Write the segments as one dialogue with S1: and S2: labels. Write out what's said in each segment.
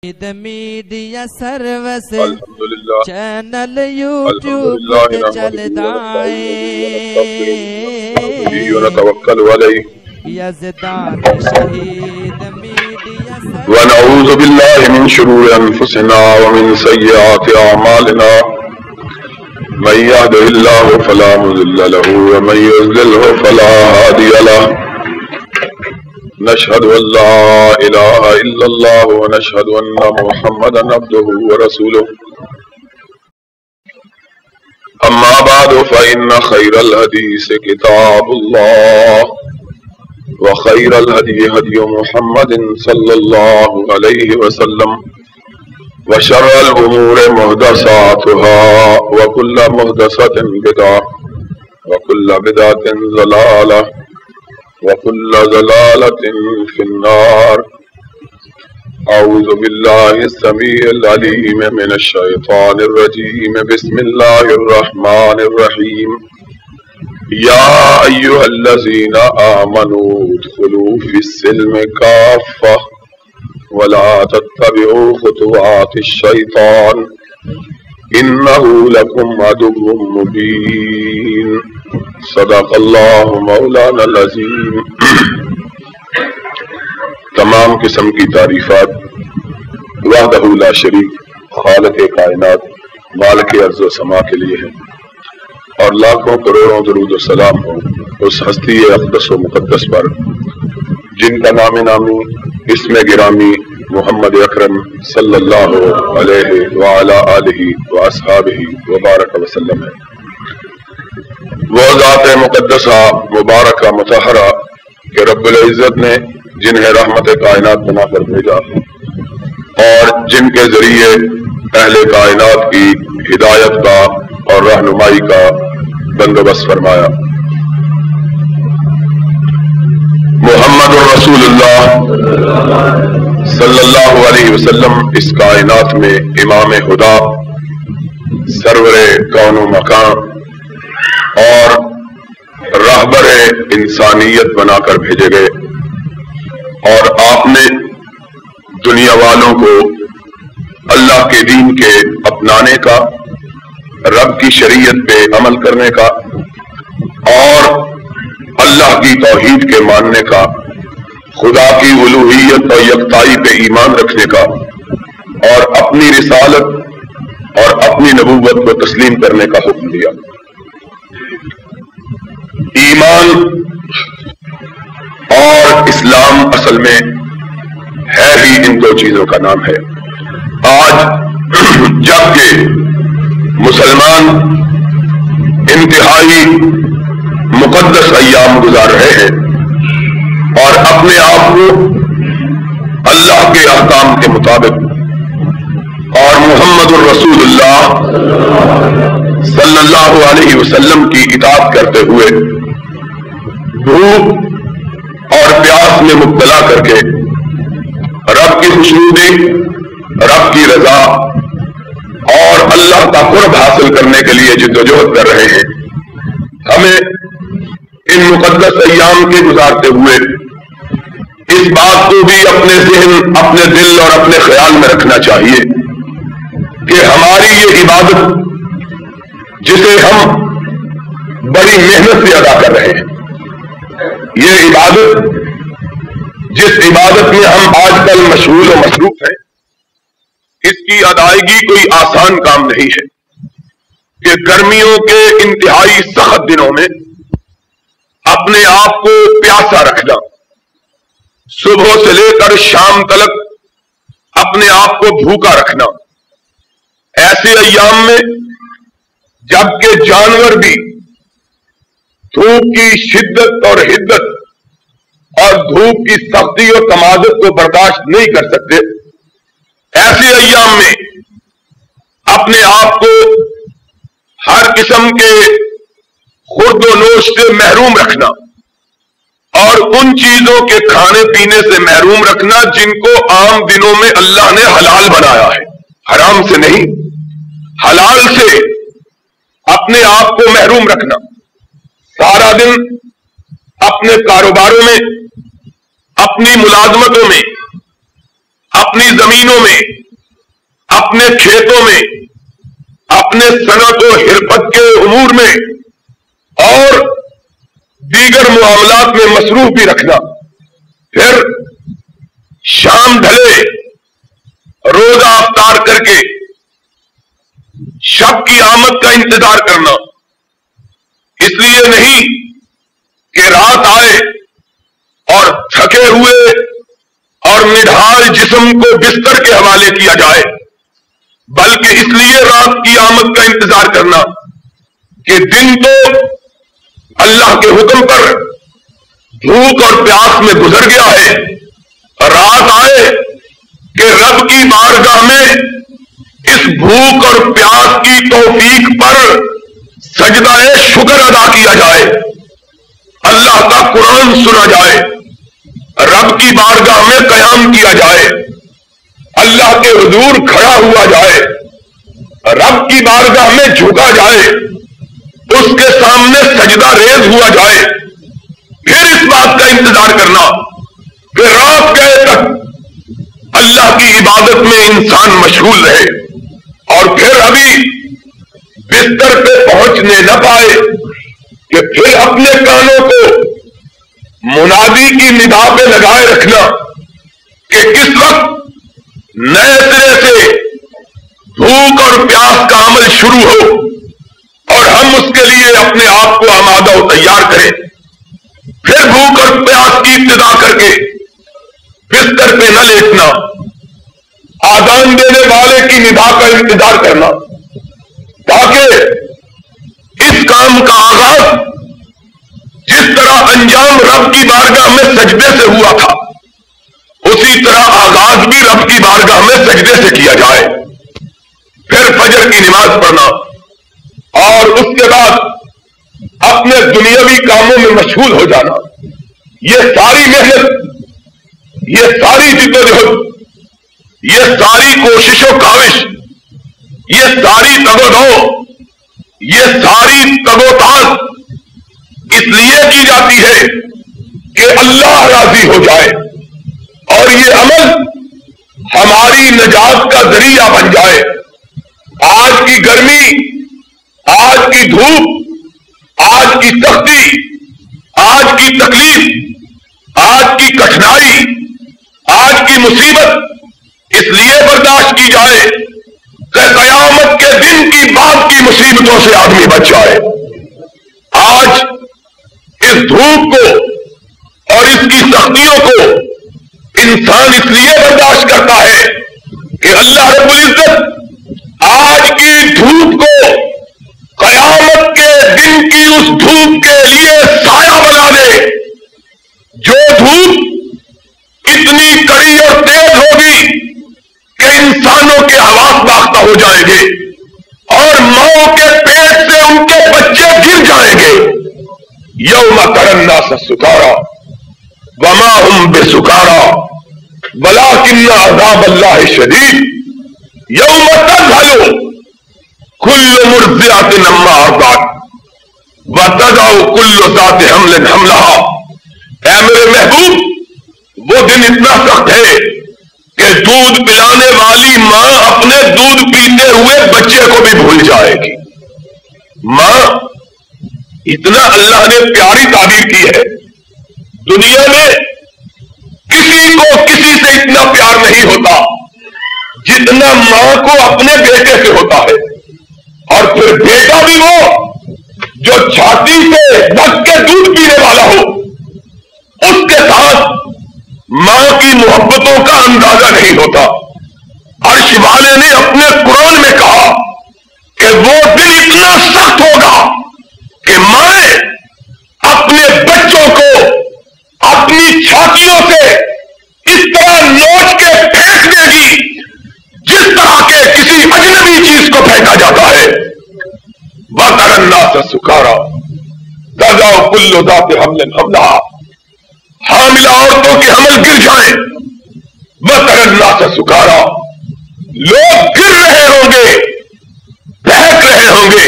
S1: Media service channel YouTube تے چلدا اے یزدان شہید میڈیا
S2: ونعوذ باللہ من شرور انفسنا ومن سیئات اعمالنا من يهده الله فلا مضل له ومن يضلل فلا هادي له نشهد ان لا اله الا الله ونشهد ان محمدا عبده ورسوله اما بعد فان خير الحديث كتاب الله وخير الهدي هدي محمد صلى الله عليه وسلم وشر الامور محدثاتها وكل محدثة بدعة وكل بدعة ضلالة وكل ضلالة في النار. أعوذ بالله السميع العليم من الشيطان الرجيم. بسم الله الرحمن الرحيم. يا أيها الذين آمنوا ادخلوا في السلم كافة ولا تتبعوا خطوات الشيطان إنه لكم عدو مبين. صدق اللہ مولانا العظیم. تمام قسم کی تعریفات وحدہ لا شریک خالق کائنات مالک ارض و سما کے لیے ہیں، اور لاکھوں کروڑوں درود و سلام ہو اس ہستی اقدس و مقدس پر جن کا نام نامی اسم گرامی محمد اکرم صلی اللہ علیہ وعلی آلہ واصحابہ وبارک وسلم ہے. وہ ذات مقدسہ مبارکہ مطہرہ کہ رب العزت نے جنہیں رحمت کائنات بنا کر بھیجا اور جن کے ذریعے اہل کائنات کی ہدایت کا اور رہنمائی کا بندوبست فرمایا. محمد رسول اللہ صلی اللہ علیہ وسلم اس کائنات میں امام خدا، سرور کون و مکان اور رہبر انسانیت بنا کر بھیجے گئے، اور آپ نے دنیا والوں کو اللہ کے دین کے اپنانے کا، رب کی شریعت پہ عمل کرنے کا اور اللہ کی توحید کے ماننے کا، خدا کی الوہیت اور یکتائی پہ ایمان رکھنے کا اور اپنی رسالت اور اپنی نبوت کو تسلیم کرنے کا حکم دیا. ایمان اور اسلام اصل میں ہے ہی ان دو چیزوں کا نام ہے. آج جبکہ مسلمان انتہائی مقدس ایام گزار رہے ہیں اور اپنے آپ کو اللہ کے احکام کے مطابق اور محمد الرسول اللہ صلی اللہ علیہ وسلم کی اطاعت کرتے ہوئے بھوک اور پیاس میں مبتلا کر کے رب کی خوشنودی، رب کی رضا اور اللہ کا قرب حاصل کرنے کے لیے جدوجہد کر رہے ہیں. ہمیں ان مقدس ایام کے گزارتے ہوئے اس بات کو بھی اپنے ذہن، اپنے دل اور اپنے خیال میں رکھنا چاہیے کہ ہماری یہ عبادت جسے ہم بڑی محنت سے ادا کر رہے ہیں، یہ عبادت جس عبادت میں ہم آج کل مشغول و مصروف ہیں، اس کی ادائیگی کوئی آسان کام نہیں ہے کہ گرمیوں کے انتہائی سخت دنوں میں اپنے آپ کو پیاسا رکھنا، صبح سے لے کر شام تلک اپنے آپ کو بھوکا رکھنا، ایسے ایام میں جبکہ جانور بھی دھوپ کی شدت اور حدت اور دھوپ کی سختی اور تمازت کو برداشت نہیں کر سکتے، ایسے ایام میں اپنے آپ کو ہر قسم کے خورد و نوش سے محروم رکھنا اور ان چیزوں کے کھانے پینے سے محروم رکھنا جن کو عام دنوں میں اللہ نے حلال بنایا ہے، حرام سے نہیں، حلال سے اپنے آپ کو محروم رکھنا. سارا دن اپنے کاروباروں میں، اپنی ملازمتوں میں، اپنی زمینوں میں، اپنے کھیتوں میں، اپنے صنعت و حرفت کے امور میں اور دیگر معاملات میں مصروف بھی رکھنا. پھر شام ڈھلے روزہ افطار کر کے شب کی آمد کا انتظار کرنا. اس لیے نہیں کہ رات آئے اور تھکے ہوئے اور نڈھال جسم کو بستر کے حوالے کیا جائے، بلکہ اس لیے رات کی آمد کا انتظار کرنا کہ دن تو اللہ کے حکم پر بھوک اور پیاس میں گزر گیا ہے، رات آئے کہ رب کی بارگاہ میں اس بھوک اور پیاس کی توفیق پر سجدہ شکر ادا کیا جائے، اللہ کا قرآن سنا جائے، رب کی بارگاہ میں قیام کیا جائے، اللہ کے حضور کھڑا ہوا جائے، رب کی بارگاہ میں جھکا جائے، اس کے سامنے سجدہ ریز ہوا جائے. پھر اس بات کا انتظار کرنا کہ رات گئے تک اللہ کی عبادت میں انسان مشغول رہے اور پھر ابھی بستر پہ پہنچنے نہ پائے کہ پھر اپنے کانوں کو منادی کی ندا پہ لگائے رکھنا کہ کس وقت نئے سرے سے بھوک اور پیاس کا عمل شروع ہو اور ہم اس کے لیے اپنے آپ کو آمادہ و تیار کریں. پھر بھوک اور پیاس کی ابتدا کر کے بستر پہ نہ لیٹنا، آذان دینے والے کی ندا کا انتظار کرنا تاکہ اس کام کا آغاز جس طرح انجام رب کی بارگاہ میں سجدے سے ہوا تھا اسی طرح آغاز بھی رب کی بارگاہ میں سجدے سے کیا جائے. پھر فجر کی نماز پڑھنا اور اس کے بعد اپنے دنیاوی کاموں میں مشغول ہو جانا. یہ ساری محنت، یہ ساری جدوجہد، یہ ساری کوشش و کاوش، یہ ساری تگ و دو، یہ ساری تگ و تاز اس لیے کی جاتی ہے کہ اللہ راضی ہو جائے اور یہ عمل ہماری نجات کا ذریعہ بن جائے. آج کی گرمی، آج کی دھوپ، آج کی سختی، آج کی تکلیف، آج کی کٹھنائی، آج کی مصیبت اس لیے برداشت کی جائے کہ قیامت کے دن کی بعد کی مصیبتوں سے آدمی بچ جائے. آج اس دھوپ کو اور اس کی سختیوں کو انسان اس لیے برداشت کرتا ہے کہ اللہ رب العزت آج کی دھوپ کو قیامت کے دن کی اس دھوپ کے لیے سایہ بنا دے. جو دھوپ اتنی کڑی اور تیز ہوگی کہ انسانوں کے حواس باختہ ہو جائیں گے اور ماؤں کے پیٹ سے ان کے بچے گر جائیں گے. یوم تری الناس سکارا وما هم بسکارا ولکن عذاب اللہ شدید. یوم تذہل کل مرضعۃ عما ارضعت وتضع کل ذات حمل حملها. اے میرے محبوب، وہ دن اتنا سخت ہے کہ دودھ پلانے والی ماں اپنے دودھ پیتے ہوئے بچے کو بھی بھول جائے گی. ماں اتنا اللہ نے پیاری تعبیر کی ہے. دنیا میں کسی کو کسی سے اتنا پیار نہیں ہوتا جتنا ماں کو اپنے بیٹے سے ہوتا ہے، اور پھر بیٹا بھی وہ جو چھاتی سے ڈھک کے دودھ پینے والا ہو. اس کے ساتھ ماں کی محبتوں کا اندازہ نہیں ہوتا. عرش والے نے اپنے قرآن میں کہا کہ وہ دن اتنا سخت ہوگا کہ مائیں اپنے بچوں کو اپنی چھاتیوں سے اس طرح نوچ کے پھینک دے گی جس طرح کے کسی اجنبی چیز کو پھینکا جاتا ہے. وَتَرَى النَّاسَ سُكَارَىٰ تَضَعُ كُلُّ ذَاتِ حَمْلٍ حَمْلَهَا. حاملہ عورتوں کے حمل گر جائیں. وَتَرَى النَّاسَ سُكَارَىٰ. لوگ گر رہے ہوں گے، بہک رہے ہوں گے.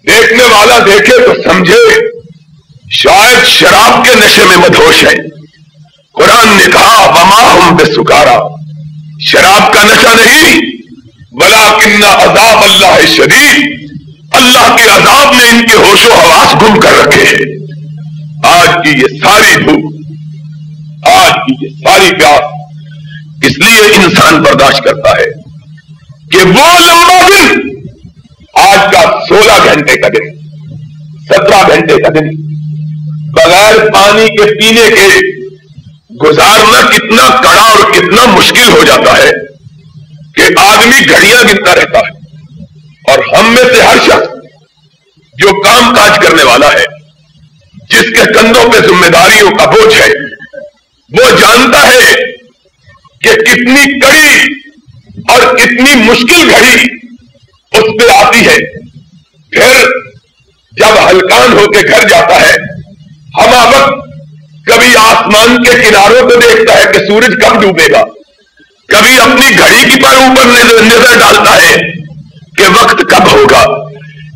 S2: دیکھنے والا دیکھے تو سمجھے شاید شراب کے نشے میں مدہوش ہے. قرآن نے کہا وما ہم بسکارا، شراب کا نشہ نہیں، ولیکن عذاب اللہ شدید، اللہ کے عذاب نے ان کے ہوش و حواس گم کر رکھے ہیں۔ آج کی یہ ساری بھوک، آج کی یہ ساری پیاس اس لیے انسان برداشت کرتا ہے کہ وہ لمبا دن، آج کا 16 گھنٹے کا دن، 17 گھنٹے کا دن بغیر پانی کے پینے کے گزارنا کتنا کڑا اور کتنا مشکل ہو جاتا ہے کہ آدمی گھڑیاں گنتا رہتا ہے۔ اور ہم میں سے ہر شخص جو کام کاج کرنے والا ہے، جس کے کندھوں پہ ذمہ داریوں کا بوجھ ہے، وہ جانتا ہے کہ کتنی کڑی اور کتنی مشکل گھڑی اس پہ آتی ہے۔ پھر جب ہلکان ہو کے گھر جاتا ہے، ہم وقت کبھی آسمان کے کناروں کو دیکھتا ہے کہ سورج کب ڈوبے گا، کبھی اپنی گھڑی کی پر اوپر نظر ڈالتا ہے کہ وقت کب ہوگا۔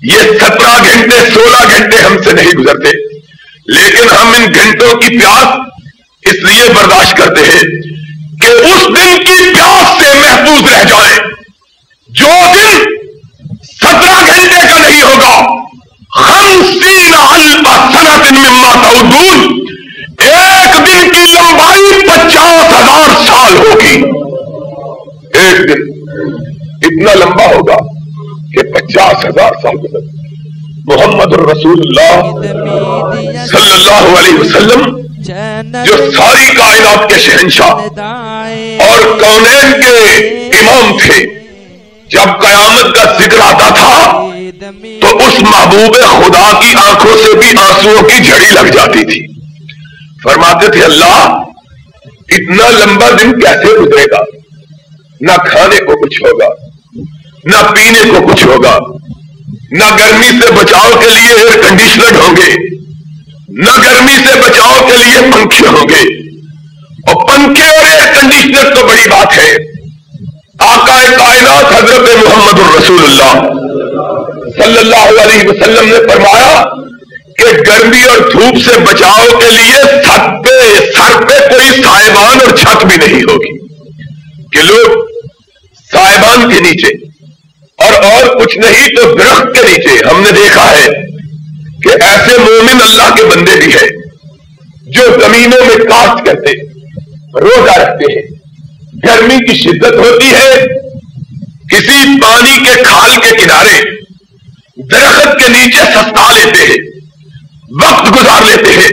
S2: یہ 17 گھنٹے 16 گھنٹے ہم سے نہیں گزرتے، لیکن ہم ان گھنٹوں کی پیاس اس لیے برداشت کرتے ہیں کہ اس دن کی پیاس سے محفوظ رہ جائیں جو دن 17 گھنٹے کا نہیں ہوگا۔ 50,000 سنۃ مما تعدون، ایک دن کی لمبائی 50,000 سال ہوگی۔ ایک دن اتنا لمبا ہوگا کہ 50,000 سال گزر۔ محمد الرسول اللہ صلی اللہ علیہ وسلم جو ساری کائنات کے شہنشاہ اور کونین کے امام تھے، جب قیامت کا ذکر آتا تھا تو اس محبوب خدا کی آنکھوں سے بھی آنسوؤں کی جھڑی لگ جاتی تھی۔ فرماتے تھے اللہ اتنا لمبا دن کیسے گزرے گا، نہ کھانے کو کچھ ہوگا، نہ پینے کو کچھ ہوگا، نہ گرمی سے بچاؤ کے لیے ایئر کنڈیشنر ہوں گے، نہ گرمی سے بچاؤ کے لیے پنکھے ہوں گے۔ اور پنکھے اور ایئر کنڈیشنر تو بڑی بات ہے، آقا کائنات حضرت محمد الرسول اللہ صلی اللہ علیہ وسلم نے فرمایا کہ گرمی اور دھوپ سے بچاؤ کے لیے سر پہ کوئی سائبان اور چھت بھی نہیں ہوگی کہ لوگ سائبان کے نیچے اور کچھ نہیں تو درخت کے نیچے۔ ہم نے دیکھا ہے کہ ایسے مومن اللہ کے بندے بھی ہیں جو زمینوں میں کاشت کرتے، روزہ رکھتے ہیں، گرمی کی شدت ہوتی ہے، کسی پانی کے کھال کے کنارے درخت کے نیچے سستا لیتے ہیں، وقت گزار لیتے ہیں۔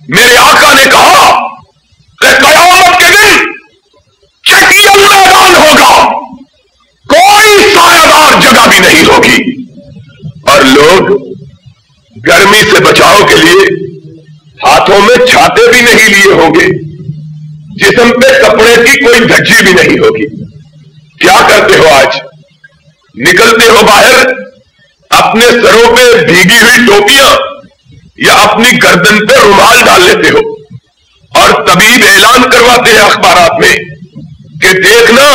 S2: میرے آقا نے کہا کہ قیامت کے دن چٹیل میدان ہوگا، کوئی سایہ دار جگہ بھی نہیں ہوگی، اور لوگ گرمی سے بچاؤ کے لیے ہاتھوں میں چھاتے بھی نہیں لیے ہوں گے، جسم پہ کپڑے کی کوئی دھجی بھی نہیں ہوگی۔ کیا کرتے ہو آج؟ نکلتے ہو باہر، اپنے سروں پہ بھیگی ہوئی ٹوپیاں یا اپنی گردن پہ رومال ڈال لیتے ہو، اور طبیب اعلان کرواتے ہیں اخبارات میں کہ دیکھنا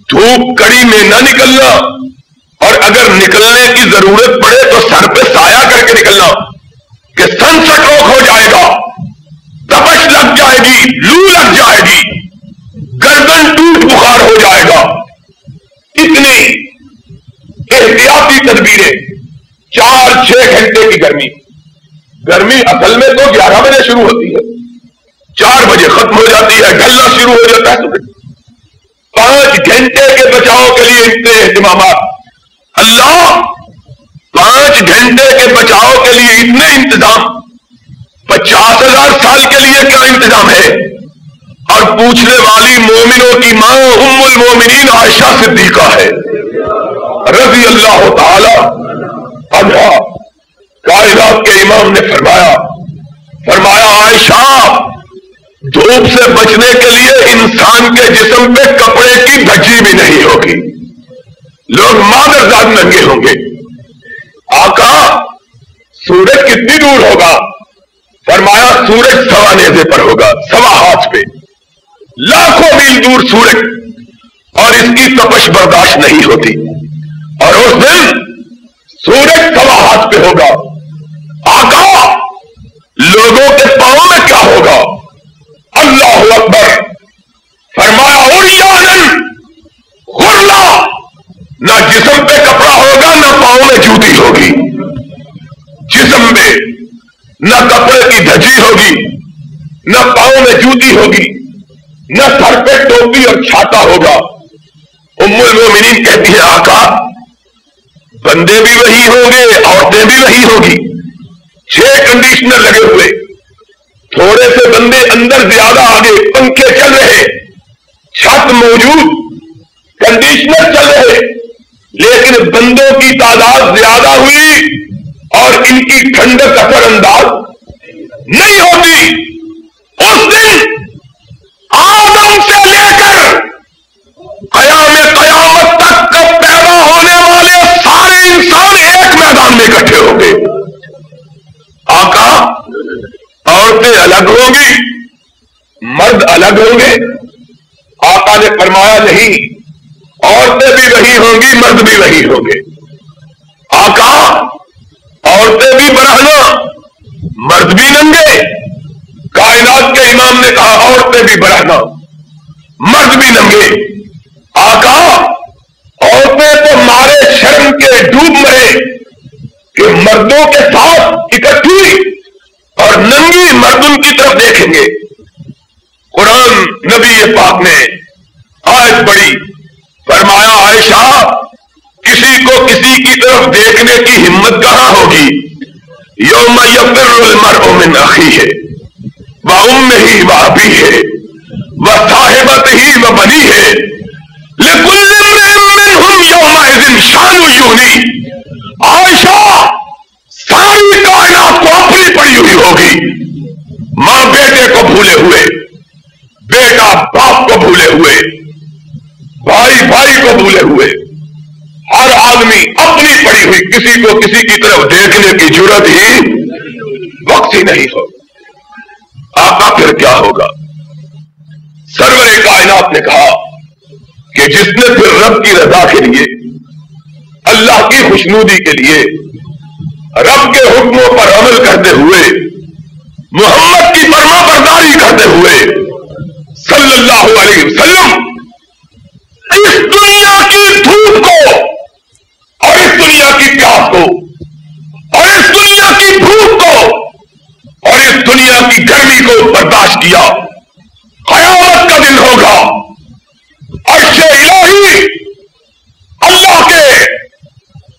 S2: دھوپ کڑی میں نہ نکلنا، اور اگر نکلنے کی ضرورت پڑے تو سر پہ سایہ کر کے نکلنا کہ سن سٹروک ہو جائے گا، تپش لگ جائے گی، لو لگ جائے گی، گردن ٹوٹ بخار ہو جائے گا۔ اتنی احتیاطی تدبیریں، 4-6 گھنٹے کی گرمی اصل میں تو 11 بجے شروع ہوتی ہے، 4 بجے ختم ہو جاتی ہے، ڈھلنا شروع ہو جاتا ہے۔ 5 گھنٹے کے بچاؤ کے لیے اتنے اہتمامات، اللہ 5 گھنٹے کے بچاؤ کے لیے اتنے انتظام، 50,000 سال کے لیے کیا انتظام ہے؟ اور پوچھنے والی مومنوں کی ماں ام المومنین عائشہ صدیقہ ہے رضی اللہ تعالی عنہا۔ کائنات کے امام نے فرمایا عائشہ دھوپ سے بچنے کے لیے انسان کے جسم پہ کپڑے کی دھجی بھی نہیں ہوگی، لوگ مادرزاد ننگے ہوں گے۔ آقا سورج کتنی دور ہوگا؟ فرمایا سورج 1.25 نیزے پر ہوگا، 1.25 ہاتھ پہ، لاکھوں میل دور سورج، اور اس کی تپش برداشت نہیں ہوتی، اور اس دن سورج 1.25 ہاتھ پہ ہوگا۔ آقا لوگوں کے پاؤں میں کیا ہوگا؟ اللہ اکبر۔ فرمایا عریان نہ کپڑے کی دھجی ہوگی، نہ پاؤں میں جوتی ہوگی، نہ سر پہ ٹوپی اور چھاتا ہوگا۔ ام المومنین کہتی ہے آقا بندے بھی وہی ہوں گے، عورتیں بھی وہی ہوگی، 6 کنڈیشنر لگے ہوئے، تھوڑے سے بندے اندر زیادہ آگے، پنکھے چل رہے، چھت موجود، کنڈیشنر چل رہے، لیکن بندوں کی تعداد زیادہ ہوئی اور ان کی ٹھنڈک اثر انداز نہیں ہوتی۔ اس دن آدم سے لے کر قیام قیامت تک پیدا ہونے والے سارے انسان ایک میدان میں اکٹھے ہوں گے۔ آقا عورتیں الگ ہوں گی، مرد الگ ہوں گے؟ آقا نے فرمایا نہیں، عورتیں بھی وہی ہوں گی، مرد بھی وہی ہوں گے۔ آقا عورتیں بھی برہنہ، مرد بھی ننگے۔ کائنات کے امام نے کہا عورتیں بھی برہنہ، مرد بھی ننگے۔ آقا عورتیں تو مارے شرم کے ڈوب مرے کہ مردوں کے ساتھ اکٹھی اور ننگی مرد ان کی طرف دیکھیں گے۔ قرآن نبی پاک نے آیت پڑھی، فرمایا عائشہ کسی کو کسی کی طرف دیکھنے کی ہمت کہاں ہوگی؟ یوم یفر المرء من اخیہ وامہ وابیہ وصاحبتہ وبنیہ لکل امرئ منہم یومئذ شان یغنی۔ عائشہ ساری کائنات کو اپنی پڑی ہوئی ہوگی، ماں بیٹے کو بھولے ہوئے، بیٹا باپ کو بھولے ہوئے، بھائی بھائی کو بھولے ہوئے، ہر آدمی اپنی پڑی ہوئی، کسی کو کسی کی طرف دیکھنے کی جرت ہی وقت ہی نہیں ہو۔ آقا پھر کیا ہوگا؟ سرور کائنات نے کہا کہ جس نے پھر رب کی رضا کے لیے، اللہ کی خوشنودی کے لیے، رب کے حکموں پر عمل کرتے ہوئے، محمد کی فرما برداری کرتے ہوئے صلی اللہ علیہ وسلم اس دنیا کی دھوپ کو اور اس دنیا کی پیاس کو اور اس دنیا کی بھوک کو اور اس دنیا کی گرمی کو برداشت کیا، قیامت کا دن ہوگا، عرش الہی اللہ کے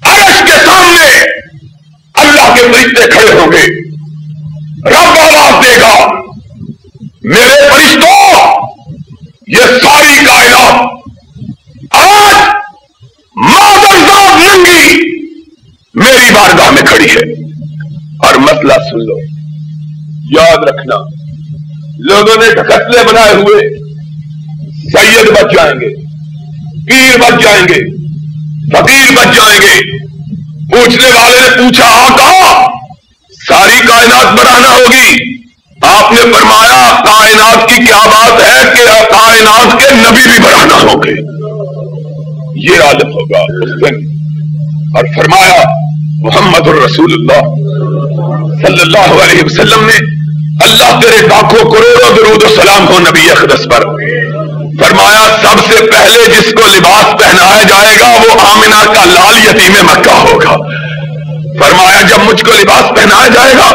S2: عرش کے سامنے اللہ کے فرشتے کھڑے ہوں گے، رب آواز دے گا میرے فرشتوں یہ ساری کائنات آج معذرات ننگی میری بارگاہ میں کھڑی ہے۔ اور مسئلہ سن لو، یاد رکھنا، لوگوں نے ڈھکسلے بنائے ہوئے سید بچ جائیں گے، پیر بچ جائیں گے، فقیر بچ جائیں گے۔ پوچھنے والے نے پوچھا آقا ساری کائنات برہنہ ہوگی؟ آپ نے فرمایا کائنات کی کیا بات ہے کہ کائنات کے نبی بھی برہنہ ہوں گے، یہ عالم ہوگا اس دن۔ اور فرمایا محمد الرسول اللہ صلی اللہ علیہ وسلم نے، اللہ تیرے لاکھوں کروڑوں درود و سلام ہو نبی اقدس پر، فرمایا سب سے پہلے جس کو لباس پہنایا جائے گا وہ آمنہ کا لال یتیم مکہ ہوگا۔ فرمایا جب مجھ کو لباس پہنایا جائے گا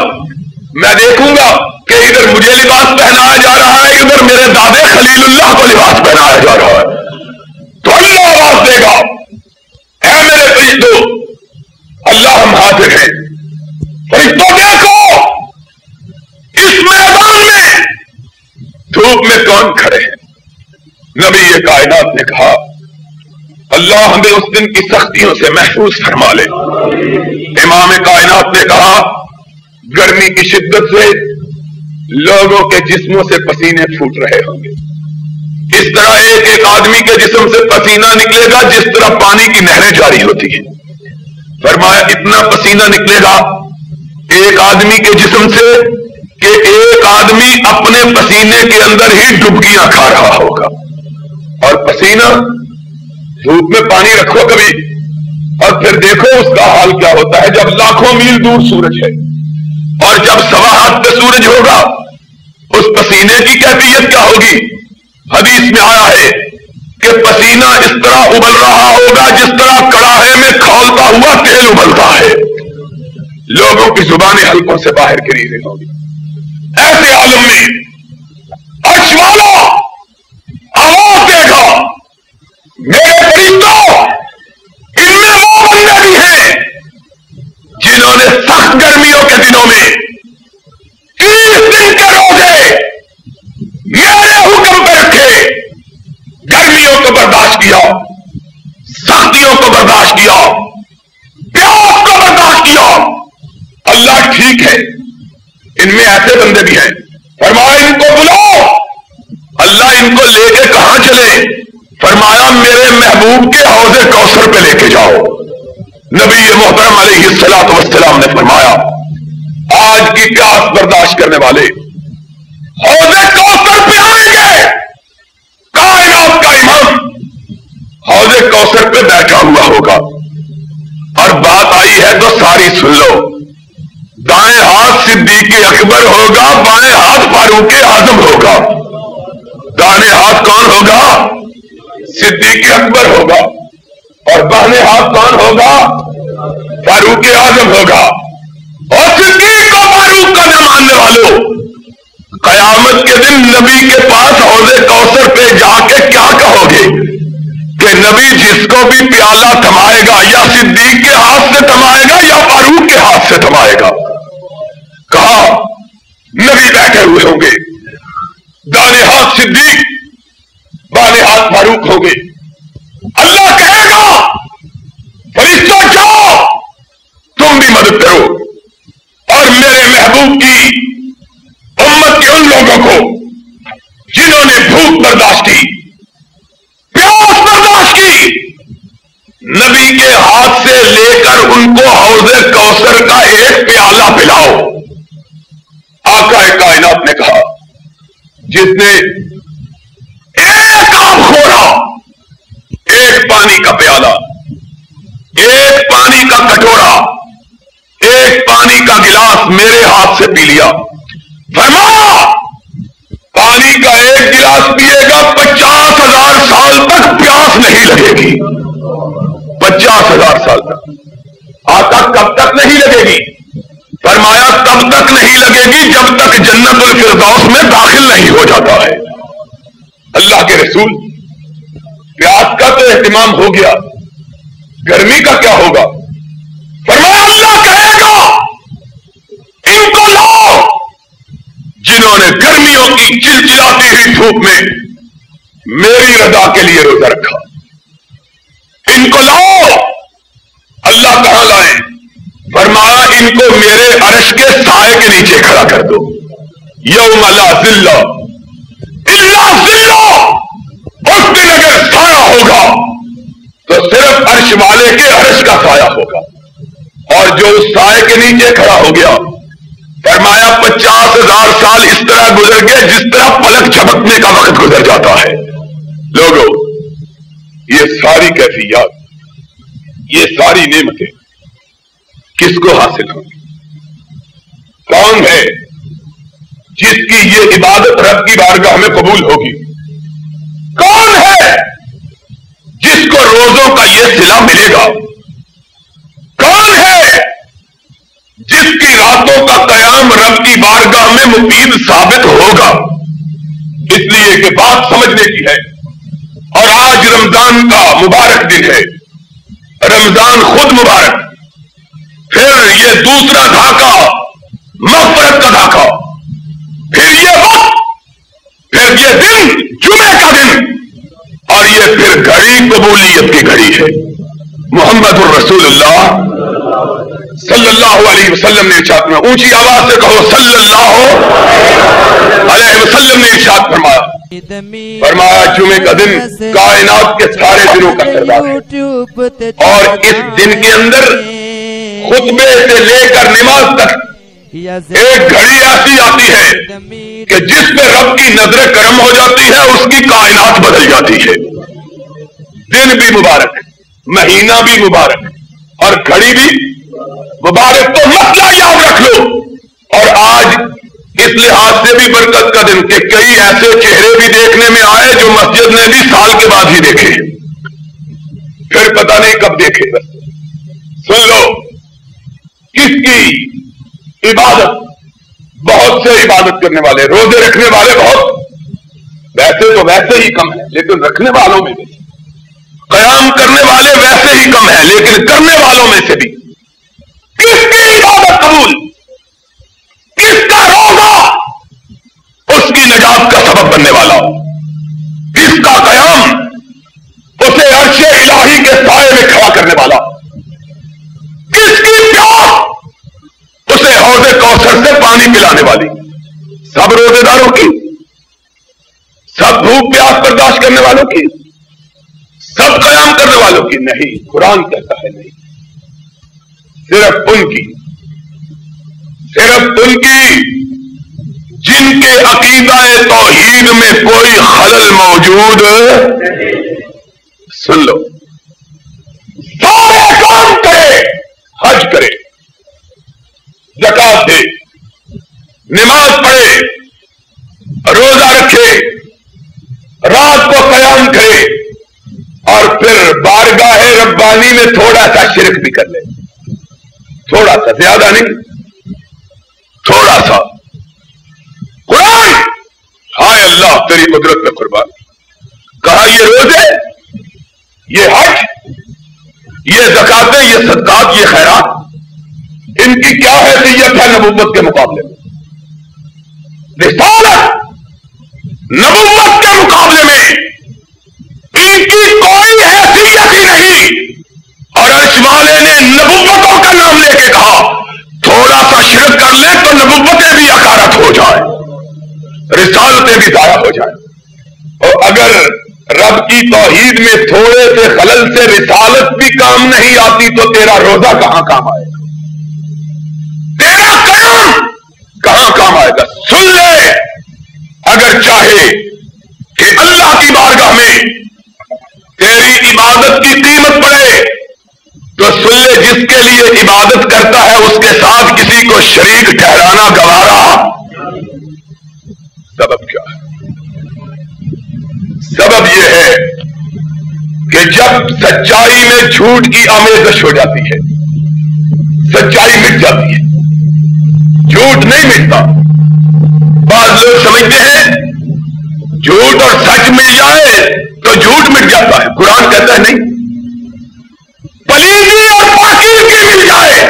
S2: میں دیکھوں گا کہ ادھر مجھے لباس پہنایا جا رہا ہے، ادھر میرے دادے خلیل اللہ کو لباس پہنایا جا رہا ہے، تو اللہ آواز دے گا اے میرے فرشتوں اللہ ہم حاضر ہیں۔ فرشتوں دیکھو اس میدان میں دھوپ میں کون کھڑے ہیں؟ نبی یہ کائنات نے کہا اللہ ہمیں اس دن کی سختیوں سے محفوظ فرما لے۔ امام کائنات نے کہا گرمی کی شدت سے لوگوں کے جسموں سے پسینے پھوٹ رہے ہوں گے، اس طرح ایک ایک آدمی کے جسم سے پسینہ نکلے گا جس طرح پانی کی نہریں جاری ہوتی ہیں۔ فرمایا اتنا پسینہ نکلے گا ایک آدمی کے جسم سے کہ ایک آدمی اپنے پسینے کے اندر ہی ڈبکیاں کھا رہا ہوگا۔ اور پسینہ دھوپ میں پانی رکھو کبھی اور پھر دیکھو اس کا حال کیا ہوتا ہے جب لاکھوں میل دور سورج ہے اور جب سوا ہاتھ پہ سورج ہوگا اس پسینے کی کیفیت کیا ہوگی؟ حدیث میں آیا ہے کہ پسینہ اس طرح ابل رہا ہوگا جس طرح کڑاہے میں کھولتا ہوا تیل ابلتا ہے۔ لوگوں کی زبانیں حلقوں سے باہر گری رہی ہوگی. ایسے عالم میں عرش والا آواز دے گا میرے فرشتوں ان میں وہ بندے بھی ہیں جنہوں نے سخت گرمیوں کے دنوں میں 30 دن کے روزے میرے حکم پہ رکھے, گرمیوں کو برداشت کیا, سختیوں کو برداشت کیا, پیاس کو برداشت کیا. اللہ ٹھیک ہے ان میں ایسے بندے بھی ہیں, فرمایا ان کو بلاؤ. اللہ ان کو لے کے کہاں چلے؟ فرمایا میرے محبوب کے حوض کوثر پہ لے کے جاؤ. نبی محترم علیہ الصلوۃ والسلام نے فرمایا آج کی پیاس برداشت کرنے والے حوض کوثر پہ آئیں گے. کائنات کا امام حوض کوثر پہ بیٹھا ہوا ہوگا اور بات آئی ہے تو ساری سن لو. دائیں ہاتھ صدیق اکبر ہوگا, بائیں ہاتھ فاروق اعظم ہوگا. دائیں ہاتھ کون ہوگا؟ صدیق اکبر ہوگا اور بائیں ہاتھ کون ہوگا؟ فاروق اعظم ہوگا. اور صدیق کو فاروق کا نہ ماننے والوں, قیامت کے دن نبی کے پاس حوض کوثر پہ جا کے کیا کہو گے کہ نبی جس کو بھی پیالہ تھمائے گا یا صدیق کے ہاتھ سے تھمائے گا یا فاروق کے ہاتھ سے تھمائے گا. کہا نبی بیٹھے ہوئے ہوں گے, دائیں ہاتھ صدیق بائیں ہاتھ فاروق ہوں گے. اللہ کہے گا فرشتوں جاؤ تم بھی مدد کرو اور میرے محبوب کی امت کے ان لوگوں کو جنہوں نے بھوک برداشت کی, پیاس برداشت کی, نبی کے ہاتھ سے لے کر ان کو حوض کوثر کا ایک پیالہ پلاؤ. آقا کائنات نے کہا جس نے ایک آب خورا, ایک پانی کا پیالہ, ایک پانی کا کٹورا, ایک پانی کا گلاس میرے ہاتھ سے پی لیا, فرمایا پانی کا ایک گلاس پیے گا 50,000 سال تک پیاس نہیں لگے گی. 50,000 سال تک. آقا کب تک نہیں لگے گی؟ فرمایا تب تک نہیں لگے گی جب تک جنت الفردوس میں داخل نہیں ہو جاتا ہے. اللہ کے رسول پیاس کا تو اہتمام ہو گیا, گرمی کا کیا ہوگا؟ فرمایا اللہ کہے گا ان کو لاؤ جنہوں نے گرمیوں کی چلچلاتی ہوئی دھوپ میں میری رضا کے لیے روزہ رکھا. ان کو لاؤ. اللہ کہاں لائیں؟ فرمایا ان کو میرے عرش کے سائے کے نیچے کھڑا کر دو. یوم لا ذل الا ذل, اس دن اگر سایہ ہوگا تو صرف عرش والے کے عرش کا سایہ ہوگا. اور جو اس سائے کے نیچے کھڑا ہو گیا فرمایا 50,000 سال اس طرح گزر گئے جس طرح پلک جھپکنے کا وقت گزر جاتا ہے. لوگوں یہ ساری کیفیات, یہ ساری نعمتیں کس کو حاصل ہوں گی؟ کون ہے جس کی یہ عبادت رب کی بارگاہ میں قبول ہوگی؟ کون ہے جس کو روزوں کا یہ صلہ ملے گا؟ کون ہے جس کی راتوں کا قیام رب کی بارگاہ میں مفید ثابت ہوگا؟ اس لیے کہ بات سمجھنے کی ہے. اور آج رمضان کا مبارک دن ہے, رمضان خود مبارک, پھر یہ دوسرا دھاکہ مغفرت کا دھاکہ, پھر یہ وقت, پھر یہ دن جمعے کا دن, اور یہ پھر گھڑی قبولیت کی گھڑی ہے. محمد الرسول اللہ صلی اللہ علیہ وسلم نے ارشاد فرمایا, اونچی آواز سے کہو صلی اللہ علیہ وسلم نے ارشاد فرمایا, فرمایا جمعے کا دن کائنات کے سارے دنوں کا سردار ہے, اور اس دن کے اندر خطبے سے لے کر نماز تک ایک گھڑی ایسی آتی ہے کہ جس پہ رب کی نظر کرم ہو جاتی ہے, اس کی کائنات بدل جاتی ہے. دن بھی مبارک, مہینہ بھی مبارک, اور گھڑی بھی مبارک. تو مسئلہ یاد رکھ لو. اور آج اس لحاظ سے بھی برکت کا دن کہ کئی ایسے چہرے بھی دیکھنے میں آئے جو مسجد نے بھی سال کے بعد ہی دیکھے, پھر پتہ نہیں کب دیکھے. بس سن لو کس کی عبادت کرنے والے، روزے رکھنے والے بہت، ویسے ہی کم ہیں، لیکن رکھنے والوں میں بھی، قیام کرنے والے ویسے ہی کم ہیں، لیکن کرنے والوں میں سے بھی کس کی عبادت قبول، کس کا روزہ اس کی نجات کا سبب بننے والا ہو، کس کا قیام اسے عرش الہی کے سائے میں کھڑا کرنے والا، کس کی پیاس اسے حوض کوثر سے پانی پلانے والی، سب روزے داروں کی، سب بھوک پیاس برداشت کرنے والوں کی، سب قیام کرنے والوں کی نہیں، قرآن کہتا ہے نہیں، صرف ان کی جن کے عقیدہ توحید میں کوئی خلل موجود سن لو، سارے کام کرے، حج کرے، زکات دے، نماز پڑھے، روزہ رکھے، رات کو قیام کرے، اور پھر بارگاہ ربانی میں تھوڑا سا شرک بھی کر لے، تھوڑا سا، زیادہ نہیں، تھوڑا سا، قرآن، ہائے اللہ تیری قدرت میں قربان، کہا یہ روزے، یہ حج، یہ زکاتیں، یہ صدقات، یہ خیرات، ان کی کیا حیثیت ہے نبوت کے مقابلے میں؟ رسالت، نبوت کے مقابلے میں ان کی کوئی حیثیت ہی نہیں، اور عرش والے نے نبوتوں کا نام لے کے کہا تھوڑا سا شرک کر لے تو نبوتیں بھی اکارت ہو جائیں، رسالتیں بھی ضائع ہو جائیں، اور اگر رب کی توحید میں تھوڑے سے خلل سے رسالت بھی کام نہیں آتی تو تیرا روزہ کہاں کام آئے گا، تیرا قیام کہاں کام آئے گا؟ سن لے، اگر چاہے کہ اللہ کی بارگاہ میں تیری عبادت کی قیمت پڑے تو سن لے، جس کے لیے عبادت کرتا ہے اس کے ساتھ کسی کو شریک ٹھہرانا گوارا، سبب کیا ہے؟ سبب یہ ہے کہ جب سچائی میں جھوٹ کی آمیزش ہو جاتی ہے، سچائی مٹ جاتی ہے، جھوٹ نہیں مٹتا۔ بعض لوگ سمجھتے ہیں جھوٹ اور سچ مل جائے تو جھوٹ مٹ جاتا ہے، قرآن کہتا ہے نہیں، پلیدی اور پاکیزگی مل جائے،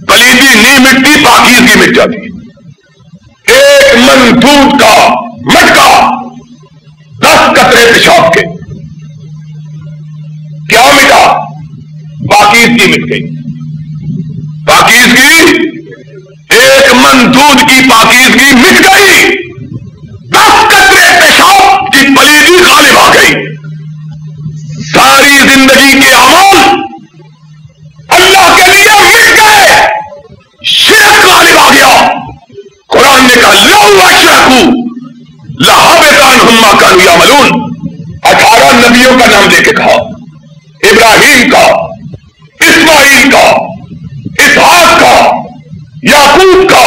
S2: پلیدی نہیں مٹتی، پاکیزگی مٹ جاتی ہے۔ ایک من دودھ کا مٹکا 10 قطرے پیشاب کے، کیا مٹا؟ پاکیزگی مٹ گئی، پاکیزگی، ایک من دودھ کی پاکیزگی مٹ گئی، 10 قطرے پیشاب کی پلیدی غالب آ گئی، ساری زندگی کے اعمال اللہ کے لیے مٹ گئے، شرک غالب آ گیا۔ قرآن نے کہا لو اشرکوا لحبط عنہم ما کانوا یعملون، 18 نبیوں کا نام لے کے کہا، ابراہیم کا، اسماعیل کا، اسحاق کا، یعقوب کا،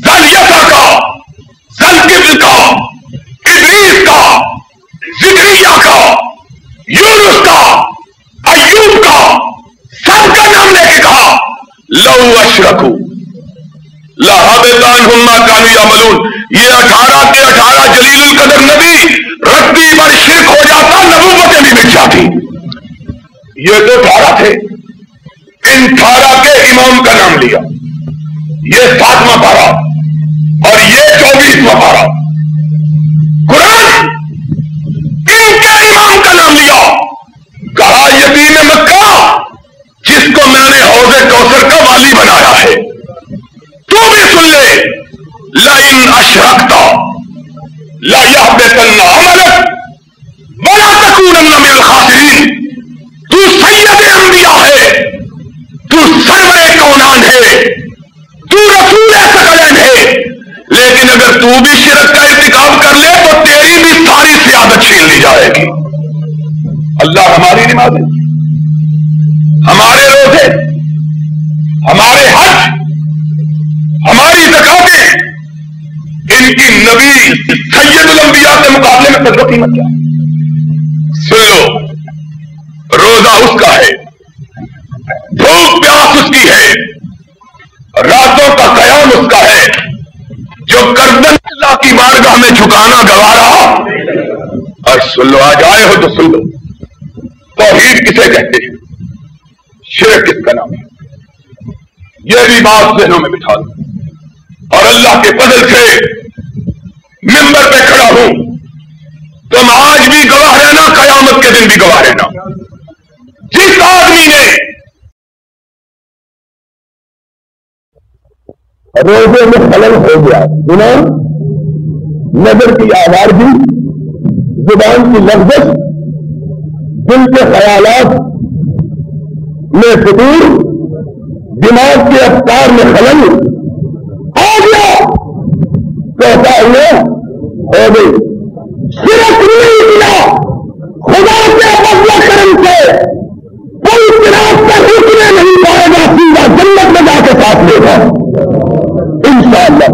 S2: ذلیسا کا، ذلکفل کا، ادریس کا، زکریا کا، یونس کا، ایوب کا، سب کا نام لے کے کہا لو اشرکوا لحبط عنہم ما کانوا یعملون۔ یہ 18 کے 18 جلیل القدر نبی، رتبی پر شرک ہو جاتا نبوتیں بھی مٹ جاتی۔ یہ تو 18 تھے، ان 18 کے امام کا نام لیا، یہ 7واں پارا اور یہ 24واں پارا، قرآن ان کے امام کا نام لیا، کہا یتیم مکہ جس کو میں نے حوض کوثر کا والی بنایا ہے، تو بھی سن لے، لئن اشرکت لیحبطن عملک ولا تکونن من الخاسرین۔ تو سید انبیاء ہے، تو سرور کونان ہے، تو رسول ثقلین ہے، لیکن اگر تو بھی شرک کا ارتکاب کر لے تو تیری بھی ساری سیادت چھین لی جائے گی۔ اللہ ہماری نمازیں، ہمارے روزے، ہمارے حج، ہماری زکاتیں، ان کی نبی سید الانبیاء کے مقابلے میں قدر و قیمت کیا ہے؟ سن لو، روزہ اس کا ہے، بھوک پیاس اس کی ہے، راتوں کا قیام اس کا ہے، چکانا گوارا اور سن لو، آج آئے ہو تو سن لو، توحید کسے کہتے ہیں، شرک کس کا نام ہے، یہ بھی بات ذہنوں میں بٹھا دو. اور اللہ کے فضل سے ممبر پہ کھڑا ہوں، تم آج بھی گواہ رہنا، قیامت کے دن بھی گواہ رہنا. جس آدمی نے روزے میں خلل ہو گیا، سنا، نظر کی آوارگی، زبان کی لفظ، دل کے خیالات میں فتور، دماغ کے افکار میں خلل آ گیا، کہتا ہوا ہو گئی. صرف نہیں ملا، خدا کے فضل کرم سے کوئی چراغ پر رکنے نہیں پائے گا، سیدھا جنت میں جا کے ساتھ لے گا انشاءاللہ.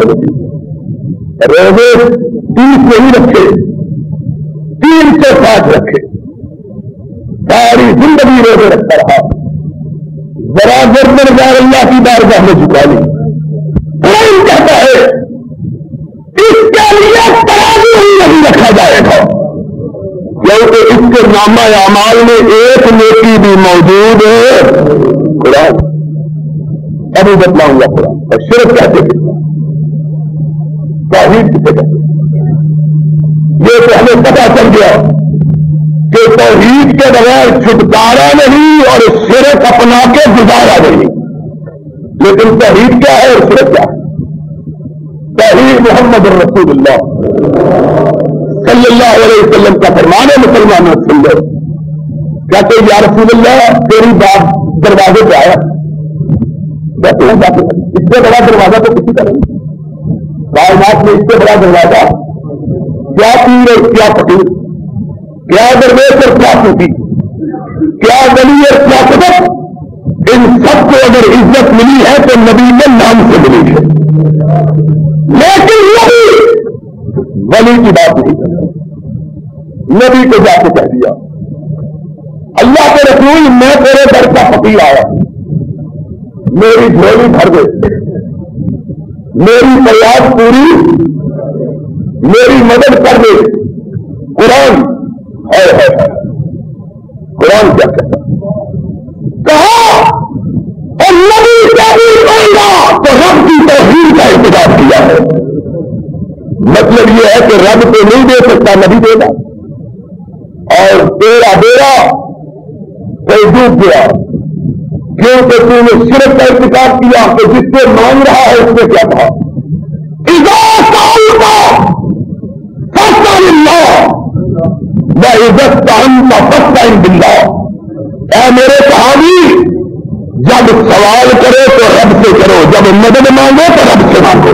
S2: روزے 30 نہیں رکھے، 3 سے 7 رکھے، ساری زندگی روزے رکھتا رہا، ذرا گردن غیر اللہ کی بارگاہ میں جھکا لی. قرآن کہتا ہے اس کے لیے ترازو ہی نہیں رکھا جائے گا، کیونکہ اس کے نامہ اعمال میں ایک نیکی بھی موجود ہے. قرآن ابھی بتلاؤں گا قرآن. اور شرک کہتے ہیں، توحید کسے کہتے ہیں، یہ تو ہمیں پتا چل گیا کہ توحید کے بغیر چھٹکارا نہیں اور شرک اپنا کے گزارا نہیں. لیکن توحید کیا ہے اور شرک کیا ہے؟ توحید محمد رسول اللہ صلی اللہ علیہ وسلم کا فرمان ہے. مسلمانوں سن لو، کہتے یا رسول اللہ تیری بات دروازے پہ آیا، کہتے ہیں اس سے بڑا دروازہ تو کسی کا نہیں. کائنات میں اس سے بڑا دروازہ کیا پیر اور کیا فقیر، کیا درویش اور کیا صوفی، کیا ولی اور کیا قطب، ان سب کو اگر عزت ملی ہے تو نبی کے نام سے ملی ہے. لیکن ولی کی بات نہیں کر رہا، نبی کو جا کے کہہ دیا اللہ کے رسول میں تیرے گھر کا فقیر آیا، میری جھولی بھر دے، میری فریاد پوری، میری مدد کر دے. قرآن ہے قرآن کیا کہتا کہا اور نبی کیا بھی کہے گا تو رب کی توحید کا انتظار کیا ہے. مطلب یہ ہے کہ رب تو نہیں دے سکتا، نبی دے گا. اور تیرا بیڑا کوئی ڈوب گیا کیونکہ تم نے شرک کا ارتکاب کیا. تو جس سے مانگ رہا ہے اس نے کیا کہا، اذا سألت فاسأل اللہ وإذا استعنت فاستعن باللہ. اے میرے صحابی، جب سوال کرو تو رب سے کرو، جب مدد مانگو تو رب سے مانگو.